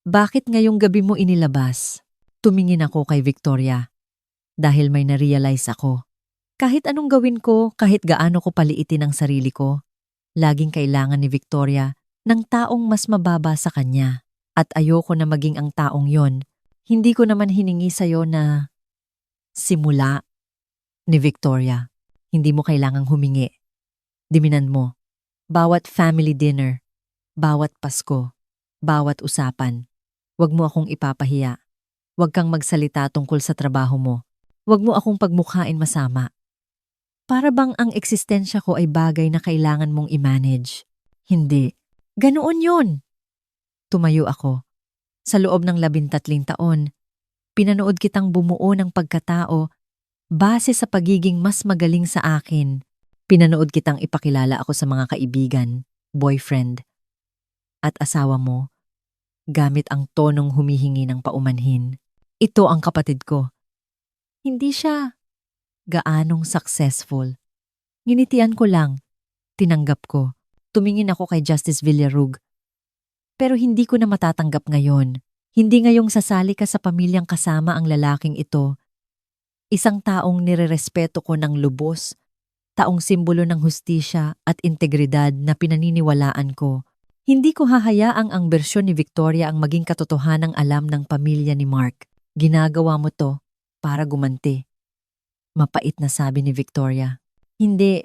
Bakit ngayong gabi mo inilabas? Tumingin ako kay Victoria. Dahil may na-realize ako. Kahit anong gawin ko, kahit gaano ko paliitin ang sarili ko, laging kailangan ni Victoria ng taong mas mababa sa kanya. At ayoko na maging ang taong yon. Hindi ko naman hiningi sa'yo na simula ni Victoria. Hindi mo kailangang humingi. Diminan mo. Bawat family dinner, bawat Pasko, bawat usapan. Huwag mo akong ipapahiya. Huwag kang magsalita tungkol sa trabaho mo. Huwag mo akong pagmukhain masama. Para bang ang eksistensya ko ay bagay na kailangan mong i-manage? Hindi. Ganoon yun. Tumayo ako. Sa loob ng 13 taon, pinanood kitang bumuo ng pagkatao base sa pagiging mas magaling sa akin. Pinanood kitang ipakilala ako sa mga kaibigan, boyfriend, at asawa mo, gamit ang tonong humihingi ng paumanhin. Ito ang kapatid ko. Hindi siya gaanong successful. Nginitian ko lang. Tinanggap ko. Tumingin ako kay Justice Villarug. Pero hindi ko na matatanggap ngayon. Hindi ngayong sasali ka sa pamilyang kasama ang lalaking ito. Isang taong nirerespeto ko ng lubos taong simbolo ng hustisya at integridad na pinaniniwalaan ko. Hindi ko hahayaang ang bersyon ni Victoria ang maging katotohanang alam ng pamilya ni Mark. Ginagawa mo to para gumanti. Mapait na sabi ni Victoria. Hindi,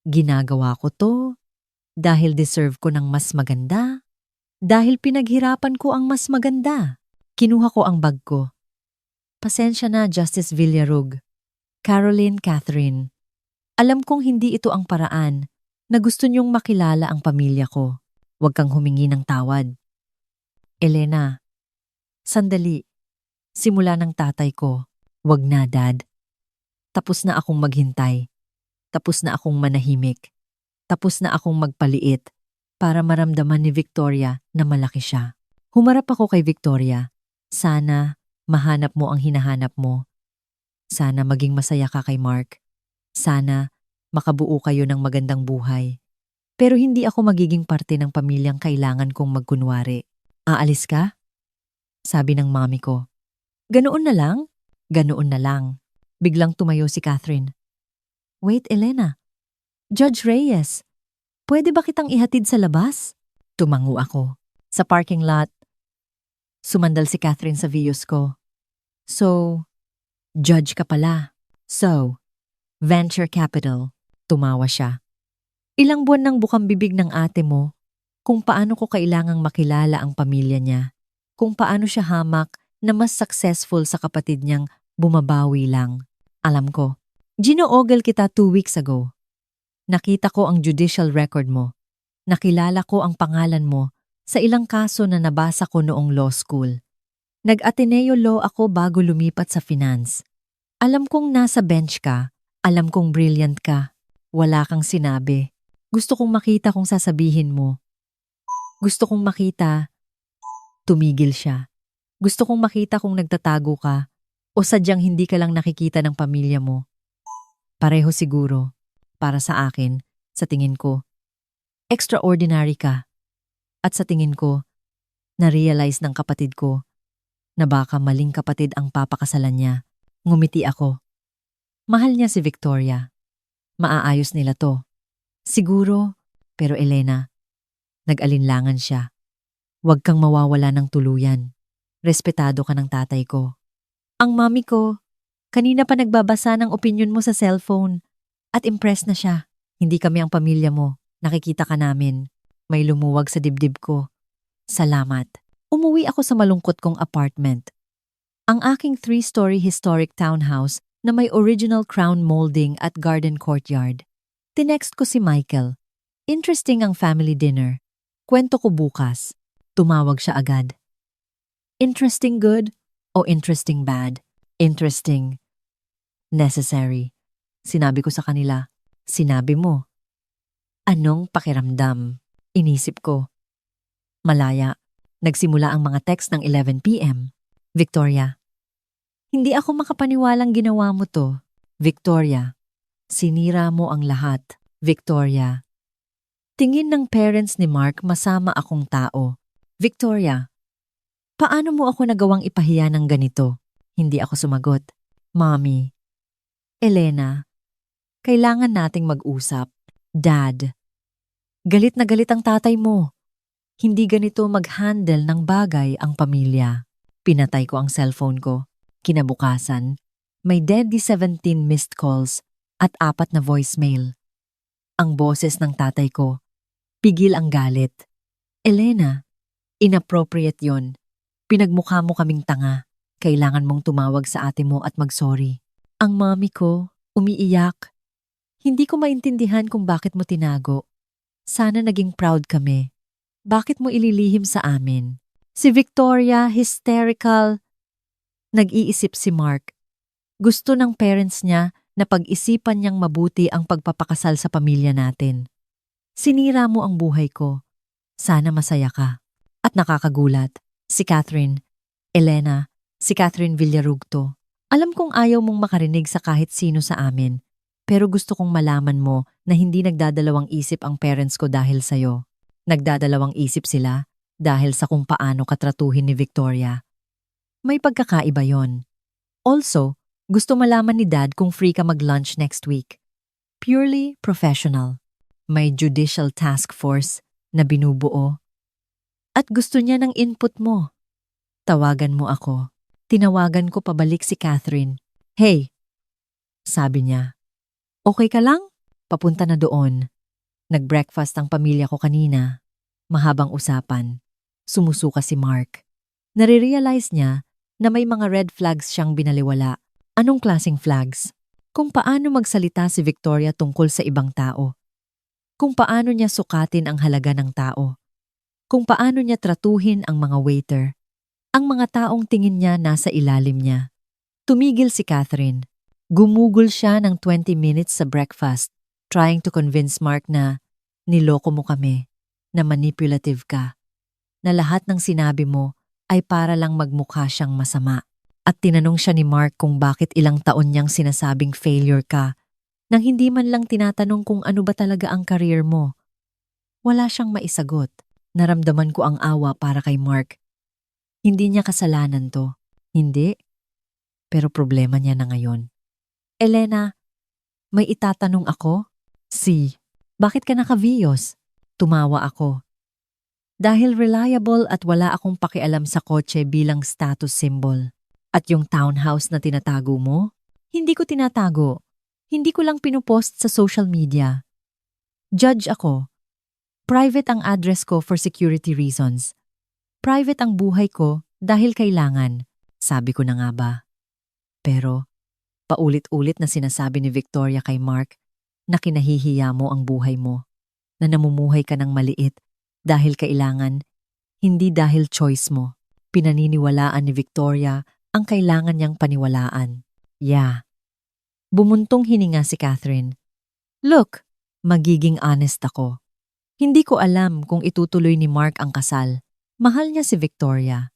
ginagawa ko to dahil deserve ko ng mas maganda. Dahil pinaghirapan ko ang mas maganda. Kinuha ko ang bag ko. Pasensya na, Justice Villarug. Caroline Catherine. Alam kong hindi ito ang paraan na gusto niyong makilala ang pamilya ko. Huwag kang humingi ng tawad. Elena, sandali. Simula ng tatay ko. Huwag na, Dad. Tapos na akong maghintay. Tapos na akong manahimik. Tapos na akong magpaliit para maramdaman ni Victoria na malaki siya. Humarap ako kay Victoria. Sana mahanap mo ang hinahanap mo. Sana maging masaya ka kay Mark. Sana makabuo kayo ng magandang buhay. Pero hindi ako magiging parte ng pamilyang kailangan kong magkunwari. Aalis ka? Sabi ng mami ko. Ganoon na lang? Ganoon na lang. Biglang tumayo si Catherine. Wait, Elena. Judge Reyes, pwede ba kitang ihatid sa labas? Tumango ako. Sa parking lot. Sumandal si Catherine sa views ko. So, judge ka pala. So, venture capital. Tumawa siya. Ilang buwan nang bukang bibig ng ate mo kung paano ko kailangang makilala ang pamilya niya. Kung paano siya hamak na mas successful sa kapatid niyang bumabawi lang. Alam ko. Ginoogal kita 2 weeks ago. Nakita ko ang judicial record mo. Nakilala ko ang pangalan mo sa ilang kaso na nabasa ko noong law school. Nag-Ateneo Law ako bago lumipat sa finance. Alam kong nasa bench ka. Alam kong brilliant ka. Wala kang sinabi. Gusto kong makita kung sasabihin mo. Gusto kong makita. Tumigil siya. Gusto kong makita kung nagtatago ka o sadyang hindi ka lang nakikita ng pamilya mo. Pareho siguro. Para sa akin, sa tingin ko, extraordinary ka. At sa tingin ko, na-realize ng kapatid ko na baka maling kapatid ang papakasalan niya. Ngumiti ako. Mahal niya si Victoria. Maaayos nila to. Siguro, pero Elena, nag-alinlangan siya. Huwag kang mawawala ng tuluyan. Respetado ka ng tatay ko. Ang mami ko, kanina pa nagbabasa ng opinion mo sa cellphone. At impressed na siya. Hindi kami ang pamilya mo. Nakikita ka namin. May lumuwag sa dibdib ko. Salamat. Umuwi ako sa malungkot kong apartment. Ang aking 3-story historic townhouse na may original crown molding at garden courtyard. Tinext ko si Michael. Interesting ang family dinner. Kwento ko bukas. Tumawag siya agad. Interesting good o interesting bad? Interesting. Necessary. Sinabi ko sa kanila, sinabi mo. Anong pakiramdam? Inisip ko. Malaya. Nagsimula ang mga text ng 11 p.m. Victoria. Hindi ako makapaniwalang ginawa mo to. Victoria. Sinira mo ang lahat. Victoria. Tingin ng parents ni Mark masama akong tao. Victoria. Paano mo ako nagawang ipahiya ng ganito? Hindi ako sumagot. Mommy. Elena. Kailangan nating mag-usap. Dad. Galit na galit ang tatay mo. Hindi ganito mag-handle ng bagay ang pamilya. Pinatay ko ang cellphone ko. Kinabukasan, may deadly 17 missed calls at 4 na voicemail. Ang boses ng tatay ko, pigil ang galit. Elena, inappropriate yon. Pinagmukha mo kaming tanga. Kailangan mong tumawag sa ate mo at mag-sorry. Ang mami ko, umiiyak. Hindi ko maintindihan kung bakit mo tinago. Sana naging proud kami. Bakit mo ililihim sa amin? Si Victoria, hysterical. Nag-iisip si Mark. Gusto ng parents niya na pag-isipan niyang mabuti ang pagpapakasal sa pamilya natin. Sinira mo ang buhay ko. Sana masaya ka. At nakakagulat, si Catherine, Elena, si Catherine Villarugto. Alam kong ayaw mong makarinig sa kahit sino sa amin. Pero gusto kong malaman mo na hindi nagdadalawang isip ang parents ko dahil sa'yo. Nagdadalawang isip sila dahil sa kung paano katratuhin ni Victoria. May pagkakaiba yon. Also, gusto malaman ni Dad kung free ka mag-lunch next week. Purely professional. May judicial task force na binubuo. At gusto niya ng input mo. Tawagan mo ako. Tinawagan ko pabalik si Catherine. Hey, sabi niya. Okay ka lang? Papunta na doon. Nag-breakfast ang pamilya ko kanina. Mahabang usapan. Sumusuka si Mark. Nare-realize niya na may mga red flags siyang binaliwala. Anong klaseng flags? Kung paano magsalita si Victoria tungkol sa ibang tao. Kung paano niya sukatin ang halaga ng tao. Kung paano niya tratuhin ang mga waiter. Ang mga taong tingin niya nasa ilalim niya. Tumigil si Catherine. Gumugol siya ng 20 minutes sa breakfast, trying to convince Mark na niloko mo kami, na manipulative ka, na lahat ng sinabi mo ay para lang magmukha siyang masama. At tinanong siya ni Mark kung bakit ilang taon niyang sinasabing failure ka, nang hindi man lang tinatanong kung ano ba talaga ang career mo. Wala siyang maisagot. Naramdaman ko ang awa para kay Mark. Hindi niya kasalanan to. Hindi. Pero problema niya na ngayon. Elena, may itatanong ako? Bakit ka nakaviyos? Tumawa ako. Dahil reliable at wala akong pakialam sa kotse bilang status symbol. At yung townhouse na tinatago mo? Hindi ko tinatago. Hindi ko lang pinupost sa social media. Judge ako. Private ang address ko for security reasons. Private ang buhay ko dahil kailangan. Sabi ko na nga ba. Pero, paulit-ulit na sinasabi ni Victoria kay Mark na kinahihiya mo ang buhay mo. Na namumuhay ka ng maliit dahil kailangan, hindi dahil choice mo. Pinaniniwalaan ni Victoria ang kailangan niyang paniwalaan. Yeah. Bumuntong hininga si Catherine. Look, magiging honest ako. Hindi ko alam kung itutuloy ni Mark ang kasal. Mahal niya si Victoria.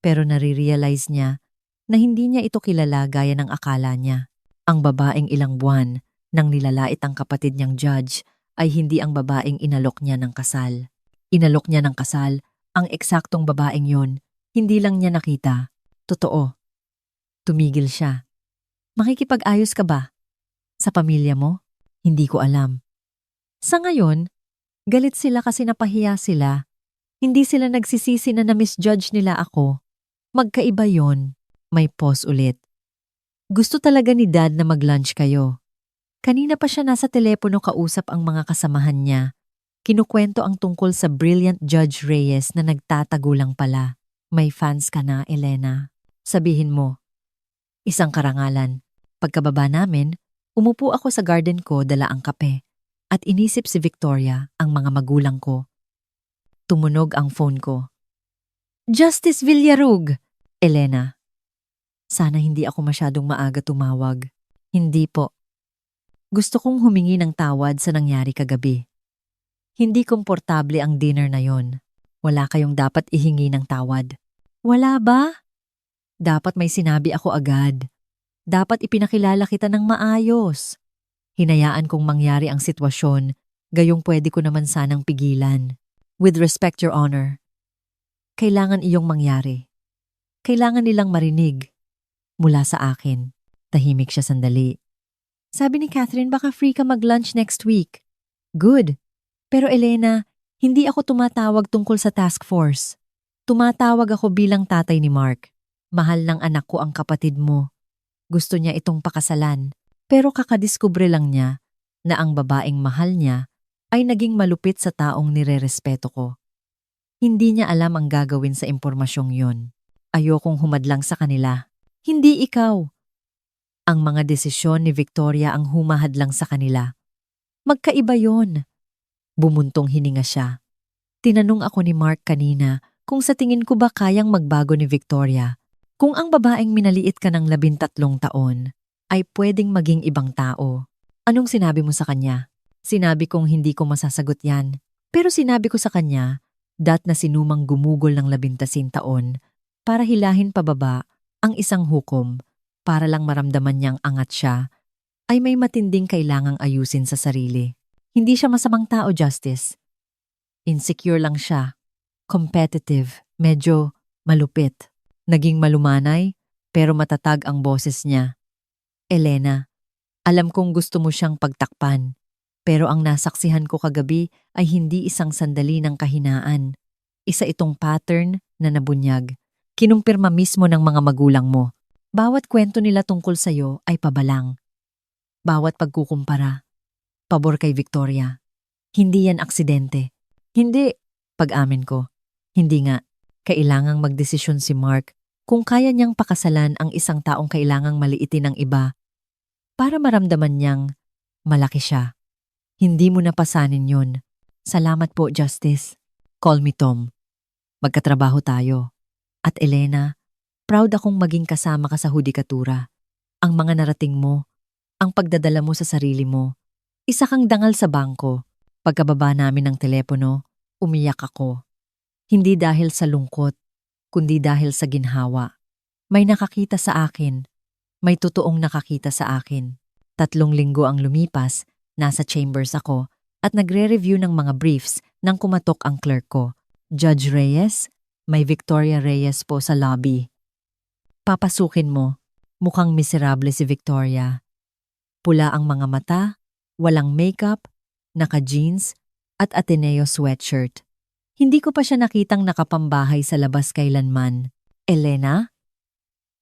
Pero nare-realize niya na hindi niya ito kilala gaya ng akala niya. Ang babaeng ilang buwan nang nilalait ang kapatid niyang judge ay hindi ang babaeng inalok niya ng kasal. Inalok niya ng kasal ang eksaktong babaeng yon. Hindi lang niya nakita. Totoo. Tumigil siya. Makikipag-ayos ka ba? Sa pamilya mo? Hindi ko alam. Sa ngayon, galit sila kasi napahiya sila. Hindi sila nagsisisi na na-misjudge nila ako. Magkaiba yon. May pause ulit. Gusto talaga ni Dad na mag-lunch kayo. Kanina pa siya nasa telepono kausap ang mga kasamahan niya. Kinukwento ang tungkol sa brilliant Judge Reyes na nagtatago lang pala. May fans ka na, Elena. Sabihin mo. Isang karangalan. Pagkababa namin, umupo ako sa garden ko dala ang kape. At inisip si Victoria, ang mga magulang ko. Tumunog ang phone ko. Justice Villarug! Elena. Sana hindi ako masyadong maaga tumawag. Hindi po. Gusto kong humingi ng tawad sa nangyari kagabi. Hindi komportable ang dinner na yon. Wala kayong dapat ihingi ng tawad. Wala ba? Dapat may sinabi ako agad. Dapat ipinakilala kita ng maayos. Hinayaan kong mangyari ang sitwasyon, gayong pwede ko naman sanang pigilan. With respect, Your Honor. Kailangan iyong mangyari. Kailangan nilang marinig. Mula sa akin. Tahimik siya sandali. Sabi ni Catherine, baka free ka mag-lunch next week. Good. Pero Elena, hindi ako tumatawag tungkol sa task force. Tumatawag ako bilang tatay ni Mark. Mahal ng anak ko ang kapatid mo. Gusto niya itong pakasalan. Pero kakadiskubre lang niya na ang babaeng mahal niya ay naging malupit sa taong nirerespeto ko. Hindi niya alam ang gagawin sa impormasyong yon. Ayokong humadlang sa kanila. Hindi ikaw. Ang mga desisyon ni Victoria ang humahadlang sa kanila. Magkaiba yon. Bumuntong hininga siya. Tinanong ako ni Mark kanina kung sa tingin ko ba kayang magbago ni Victoria. Kung ang babaeng minaliit ka ng 13 taon ay pwedeng maging ibang tao. Anong sinabi mo sa kanya? Sinabi kong hindi ko masasagot yan. Pero sinabi ko sa kanya, na sinumang gumugol ng 13 taon para hilahin pababa ang isang hukom para lang maramdaman niyang angat siya, ay may matinding kailangang ayusin sa sarili. Hindi siya masamang tao, Justice. Insecure lang siya. Competitive. Medyo malupit. Naging malumanay, pero matatag ang boses niya. Elena, Alam kong gusto mo siyang pagtakpan, pero ang nasaksihan ko kagabi ay hindi isang sandali ng kahinaan. Isa itong pattern na nabunyag. Kinumpirma mismo ng mga magulang mo. Bawat kwento nila tungkol sa'yo ay pabalang. Bawat pagkukumpara, pabor kay Victoria. Hindi yan aksidente. Hindi, pag-amin ko. Hindi nga, kailangang magdesisyon si Mark kung kaya niyang pakasalan ang isang taong kailangang maliitin ng iba para maramdaman niyang malaki siya. Hindi mo napasanin yun. Salamat po, Justice. Call me Tom. Magkatrabaho tayo. At Elena, proud akong maging kasama ka sa hudikatura. Ang mga narating mo, ang pagdadala mo sa sarili mo. Isa kang dangal sa bangko. Pagkababa namin ng telepono, umiyak ako. Hindi dahil sa lungkot, kundi dahil sa ginhawa. May nakakita sa akin. May totoong nakakita sa akin. 3 linggo ang lumipas, nasa chambers ako, at nagre-review ng mga briefs nang kumatok ang clerk ko. Judge Reyes, may Victoria Reyes po sa lobby. Papasukin mo. Mukhang miserable si Victoria. Pula ang mga mata, walang makeup, naka-jeans, at Ateneo sweatshirt. Hindi ko pa siya nakitang nakapambahay sa labas kailanman. Elena?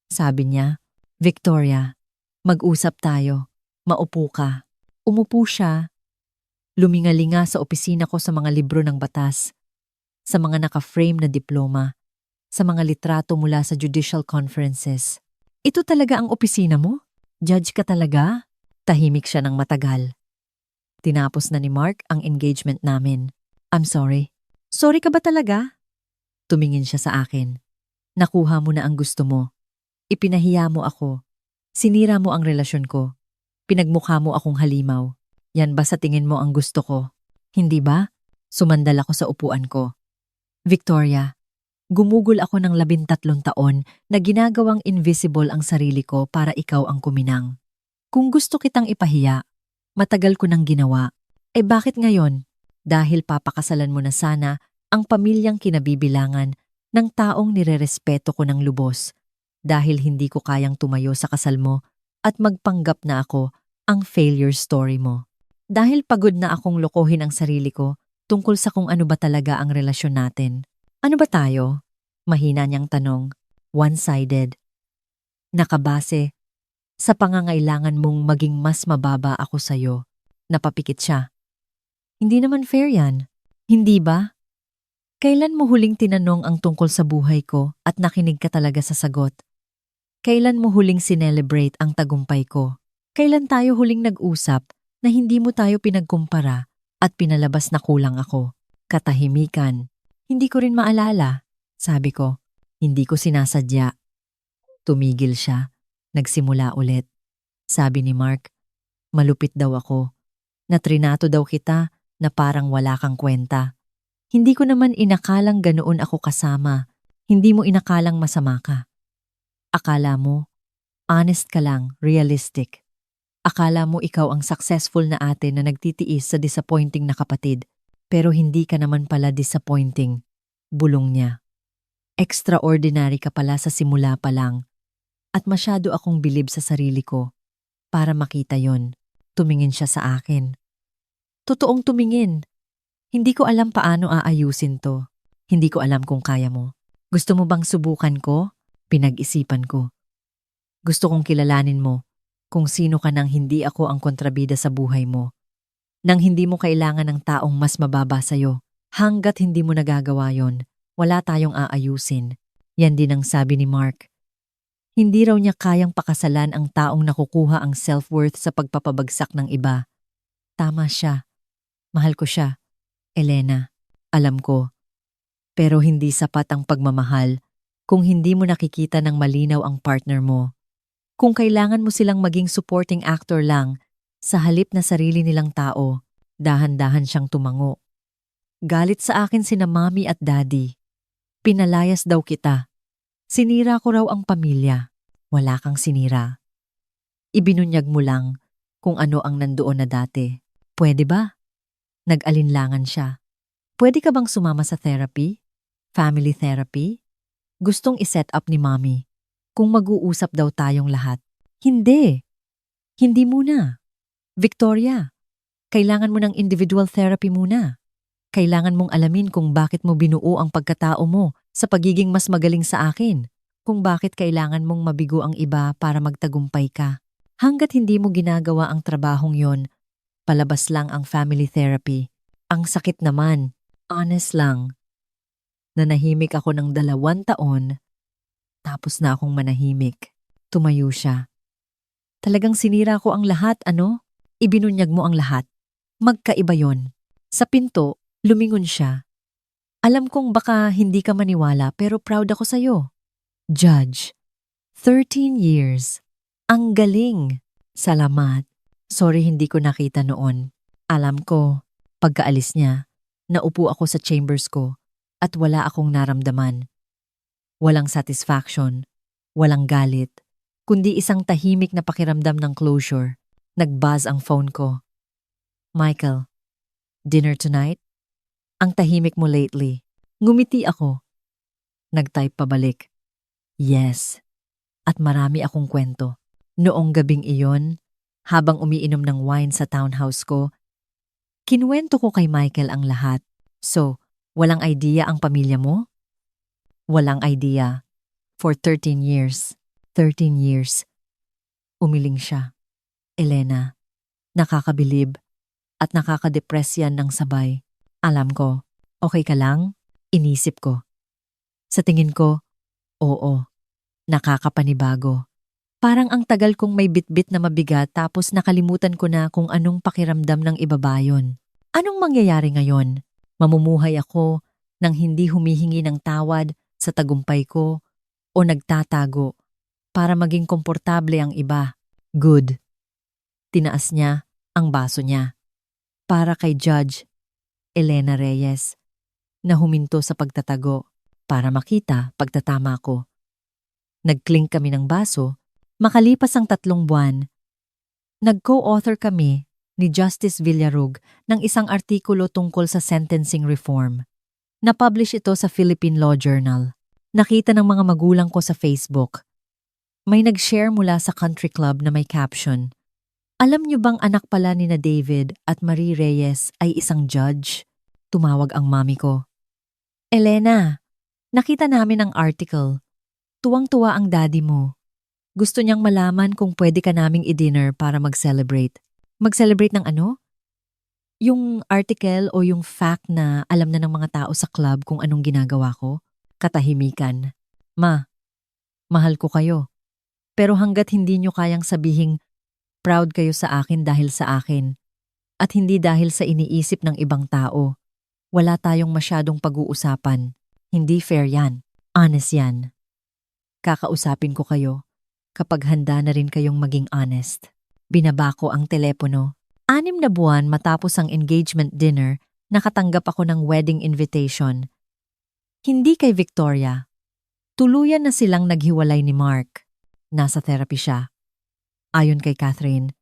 Sabi niya, Victoria, mag-usap tayo. Maupo ka. Umupo siya. Lumingalinga sa opisina ko sa mga libro ng batas, sa mga naka-frame na diploma, sa mga litrato mula sa judicial conferences. Ito talaga ang opisina mo? Judge ka talaga? Tahimik siya ng matagal. Tinapos na ni Mark ang engagement namin. I'm sorry. Sorry ka ba talaga? Tumingin siya sa akin. Nakuha mo na ang gusto mo. Ipinahiya mo ako. Sinira mo ang relasyon ko. Pinagmukha mo akong halimaw. Yan ba sa tingin mo ang gusto ko? Hindi ba? Sumandal ako sa upuan ko. Victoria, gumugol ako ng 13 taon na ginagawang invisible ang sarili ko para ikaw ang kuminang. Kung gusto kitang ipahiya, matagal ko nang ginawa. Bakit ngayon? Dahil papakasalan mo na sana ang pamilyang kinabibilangan ng taong nirerespeto ko ng lubos. Dahil hindi ko kayang tumayo sa kasal mo at magpanggap na ako ang failure story mo. Dahil pagod na akong lokohin ang sarili ko tungkol sa kung ano ba talaga ang relasyon natin. Ano ba tayo? Mahina niyang tanong. One-sided. Nakabase sa pangangailangan mong maging mas mababa ako sa'yo. Napapikit siya. Hindi naman fair yan. Hindi ba? Kailan mo huling tinanong ang tungkol sa buhay ko at nakinig ka talaga sa sagot? Kailan mo huling sinelebrate ang tagumpay ko? Kailan tayo huling nag-usap na hindi mo tayo pinagkumpara at pinalabas na kulang ako? Katahimikan. Hindi ko rin maalala. Sabi ko, hindi ko sinasadya. Tumigil siya. Nagsimula ulit. Sabi ni Mark, malupit daw ako. Natrinato daw kita na parang wala kang kwenta. Hindi ko naman inakalang ganoon ako kasama. Hindi mo inakalang masama ka. Akala mo, honest ka lang, realistic. Akala mo ikaw ang successful na ate na nagtitiis sa disappointing na kapatid. Pero hindi ka naman pala disappointing. Bulong niya. Extraordinary ka pala sa simula pa lang. At masyado akong bilib sa sarili ko. Para makita yon, tumingin siya sa akin. Totoong tumingin. Hindi ko alam paano aayusin to. Hindi ko alam kung kaya mo. Gusto mo bang subukan ko? Pinag-isipan ko. Gusto kong kilalanin mo kung sino ka nang hindi ako ang kontrabida sa buhay mo. Nang hindi mo kailangan ng taong mas mababa sa'yo. Hanggat hindi mo nagagawa yon, wala tayong aayusin. Yan din ang sabi ni Mark. Hindi raw niya kayang pakasalan ang taong nakukuha ang self-worth sa pagpapabagsak ng iba. Tama siya. Mahal ko siya. Elena, alam ko. Pero hindi sapat ang pagmamahal kung hindi mo nakikita ng malinaw ang partner mo. Kung kailangan mo silang maging supporting actor lang, sa halip na sarili nilang tao, dahan-dahan siyang tumango. Galit sa akin sina Mommy at Daddy. Pinalayas daw kita. Sinira ko raw ang pamilya. Wala kang sinira. Ibinunyag mo lang kung ano ang nandoon na dati. Pwede ba? Nag-alinlangan siya. Pwede ka bang sumama sa therapy? Family therapy? Gustong iset up ni Mommy. Kung mag-uusap daw tayong lahat. Hindi. Hindi muna. Victoria, kailangan mo ng individual therapy muna. Kailangan mong alamin kung bakit mo binuo ang pagkatao mo sa pagiging mas magaling sa akin. Kung bakit kailangan mong mabigo ang iba para magtagumpay ka. Hanggat hindi mo ginagawa ang trabahong yon, palabas lang ang family therapy. Ang sakit naman, honest lang. Nanahimik ako ng 2 taon, tapos na akong manahimik. Tumayo siya. Talagang sinira ko ang lahat, ano? Ibinunyag mo ang lahat. Magkaiba yon. Sa pinto, lumingon siya. Alam kong baka hindi ka maniwala pero proud ako sa'yo. Judge, 13 years. Ang galing. Salamat. Sorry hindi ko nakita noon. Alam ko, pagkaalis niya, naupo ako sa chambers ko at wala akong naramdaman. Walang satisfaction, walang galit, kundi isang tahimik na pakiramdam ng closure. Nag-buzz ang phone ko. Michael, dinner tonight? Ang tahimik mo lately. Ngumiti ako. Nag-type pabalik. Yes. At marami akong kwento. Noong gabing iyon, habang umiinom ng wine sa townhouse ko, kinuwento ko kay Michael ang lahat. So, walang idea ang pamilya mo? Walang idea. For 13 years. 13 years. Umiling siya. Elena, nakakabilib at nakakadepress yan ng sabay. Alam ko, okay ka lang? Inisip ko. Sa tingin ko, oo, nakakapanibago. Parang ang tagal kong may bitbit na mabigat tapos nakalimutan ko na kung anong pakiramdam ng ibabayon. Anong mangyayari ngayon? Mamumuhay ako nang hindi humihingi ng tawad sa tagumpay ko o nagtatago para maging komportable ang iba. Good. Tinaas niya ang baso niya. Para kay Judge Elena Reyes na huminto sa pagtatago para makita pagtatama ko. Nag-clink kami ng baso. Makalipas ang 3 buwan, nag-co-author kami ni Justice Villarug ng isang artikulo tungkol sa sentencing reform. Na-publish ito sa Philippine Law Journal. Nakita ng mga magulang ko sa Facebook. May nag-share mula sa country club na may caption, "Alam niyo bang anak pala ni na David at Marie Reyes ay isang judge?" Tumawag ang mami ko. Elena, nakita namin ang article. Tuwang-tuwa ang daddy mo. Gusto niyang malaman kung pwede ka naming i-dinner para mag-celebrate. Mag-celebrate ng ano? Yung article o yung fact na alam na ng mga tao sa club kung anong ginagawa ko? Katahimikan. Ma, mahal ko kayo. Pero hanggat hindi niyo kayang sabihing proud kayo sa akin dahil sa akin at hindi dahil sa iniisip ng ibang tao, wala tayong masyadong pag-uusapan. Hindi fair yan. Honest yan. Kakausapin ko kayo kapag handa na rin kayong maging honest. Binaba ko ang telepono. 6 na buwan matapos ang engagement dinner, nakatanggap ako ng wedding invitation. Hindi kay Victoria. Tuluyan na silang naghiwalay ni Mark. Nasa therapy siya. Ayon kay Catherine,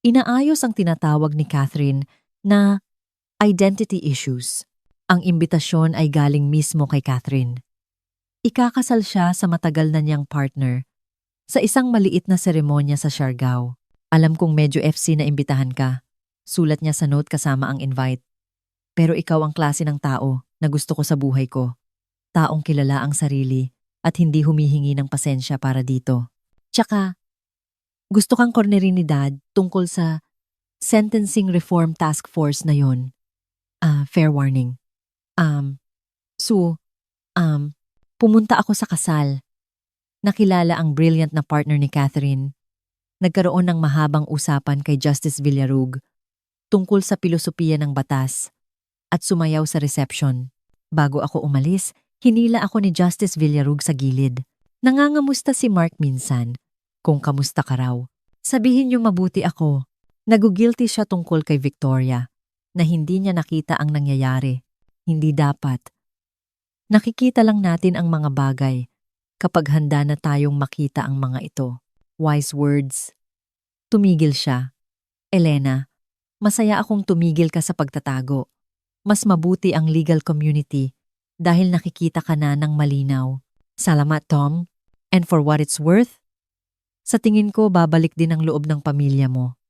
inaayos ang tinatawag ni Catherine na identity issues. Ang imbitasyon ay galing mismo kay Catherine. Ikakasal siya sa matagal na niyang partner sa isang maliit na seremonya sa Siargao. Alam kong medyo FC na imbitahan ka. Sulat niya sa note kasama ang invite. Pero ikaw ang klase ng tao na gusto ko sa buhay ko. Taong kilala ang sarili at hindi humihingi ng pasensya para dito. Tsaka, gusto kang cornerin ni Dad tungkol sa Sentencing Reform Task Force na yon. Fair warning. Pumunta ako sa kasal. Nakilala ang brilliant na partner ni Catherine. Nagkaroon ng mahabang usapan kay Justice Villarug tungkol sa pilosopiya ng batas at sumayaw sa reception. Bago ako umalis, hinila ako ni Justice Villarug sa gilid. Nangangamusta si Mark minsan. Kung kamusta ka raw. Sabihin niyo mabuti ako. Nagugilty siya tungkol kay Victoria na hindi niya nakita ang nangyayari. Hindi dapat. Nakikita lang natin ang mga bagay kapag handa na tayong makita ang mga ito. Wise words. Tumigil siya. Elena, masaya akong tumigil ka sa pagtatago. Mas mabuti ang legal community dahil nakikita ka na ng malinaw. Salamat, Tom. And for what it's worth, Sa tingin ko, babalik din ang loob ng pamilya mo.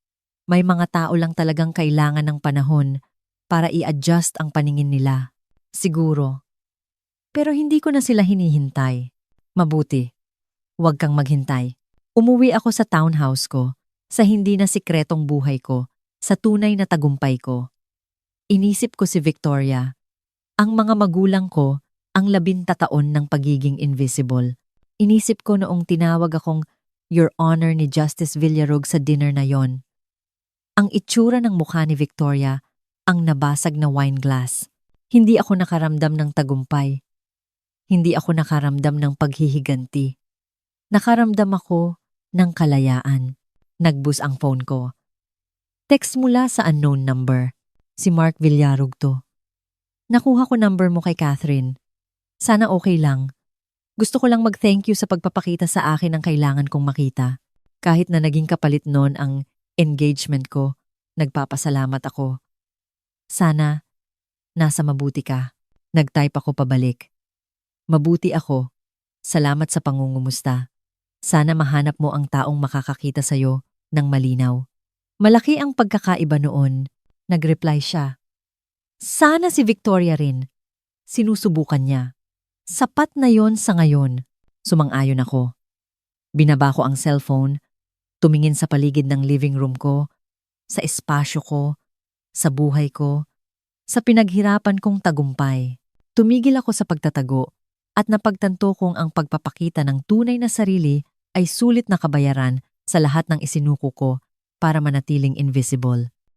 May mga tao lang talagang kailangan ng panahon para i-adjust ang paningin nila. Siguro. Pero hindi ko na sila hinihintay. Mabuti. Huwag kang maghintay. Umuwi ako sa townhouse ko, sa hindi na sikretong buhay ko, sa tunay na tagumpay ko. Inisip ko si Victoria. Ang mga magulang ko, ang 13 taon ng pagiging invisible. Inisip ko noong tinawag akong Your Honor ni Justice Villarog sa dinner na yon. Ang itsura ng mukha ni Victoria, ang nabasag na wine glass. Hindi ako nakaramdam ng tagumpay. Hindi ako nakaramdam ng paghihiganti. Nakaramdam ako ng kalayaan. Nagbus ang phone ko. Text mula sa unknown number. Si Mark Villarog to. Nakuha ko number mo kay Catherine. Sana okay lang. Gusto ko lang mag-thank you sa pagpapakita sa akin ng kailangan kong makita. Kahit na naging kapalit noon ang engagement ko, nagpapasalamat ako. Sana, nasa mabuti ka. Nag-type ako pabalik. Mabuti ako. Salamat sa pangungumusta. Sana mahanap mo ang taong makakakita sa'yo ng malinaw. Malaki ang pagkakaiba noon. Nag-reply siya. Sana si Victoria rin. Sinusubukan niya. Sapat na yon sa ngayon. Sumang-ayon ako. Binaba ko ang cellphone, tumingin sa paligid ng living room ko, sa espasyo ko, sa buhay ko, sa pinaghirapan kong tagumpay. Tumigil ako sa pagtatago at napagtanto kong ang pagpapakita ng tunay na sarili ay sulit na kabayaran sa lahat ng isinuko ko para manatiling invisible.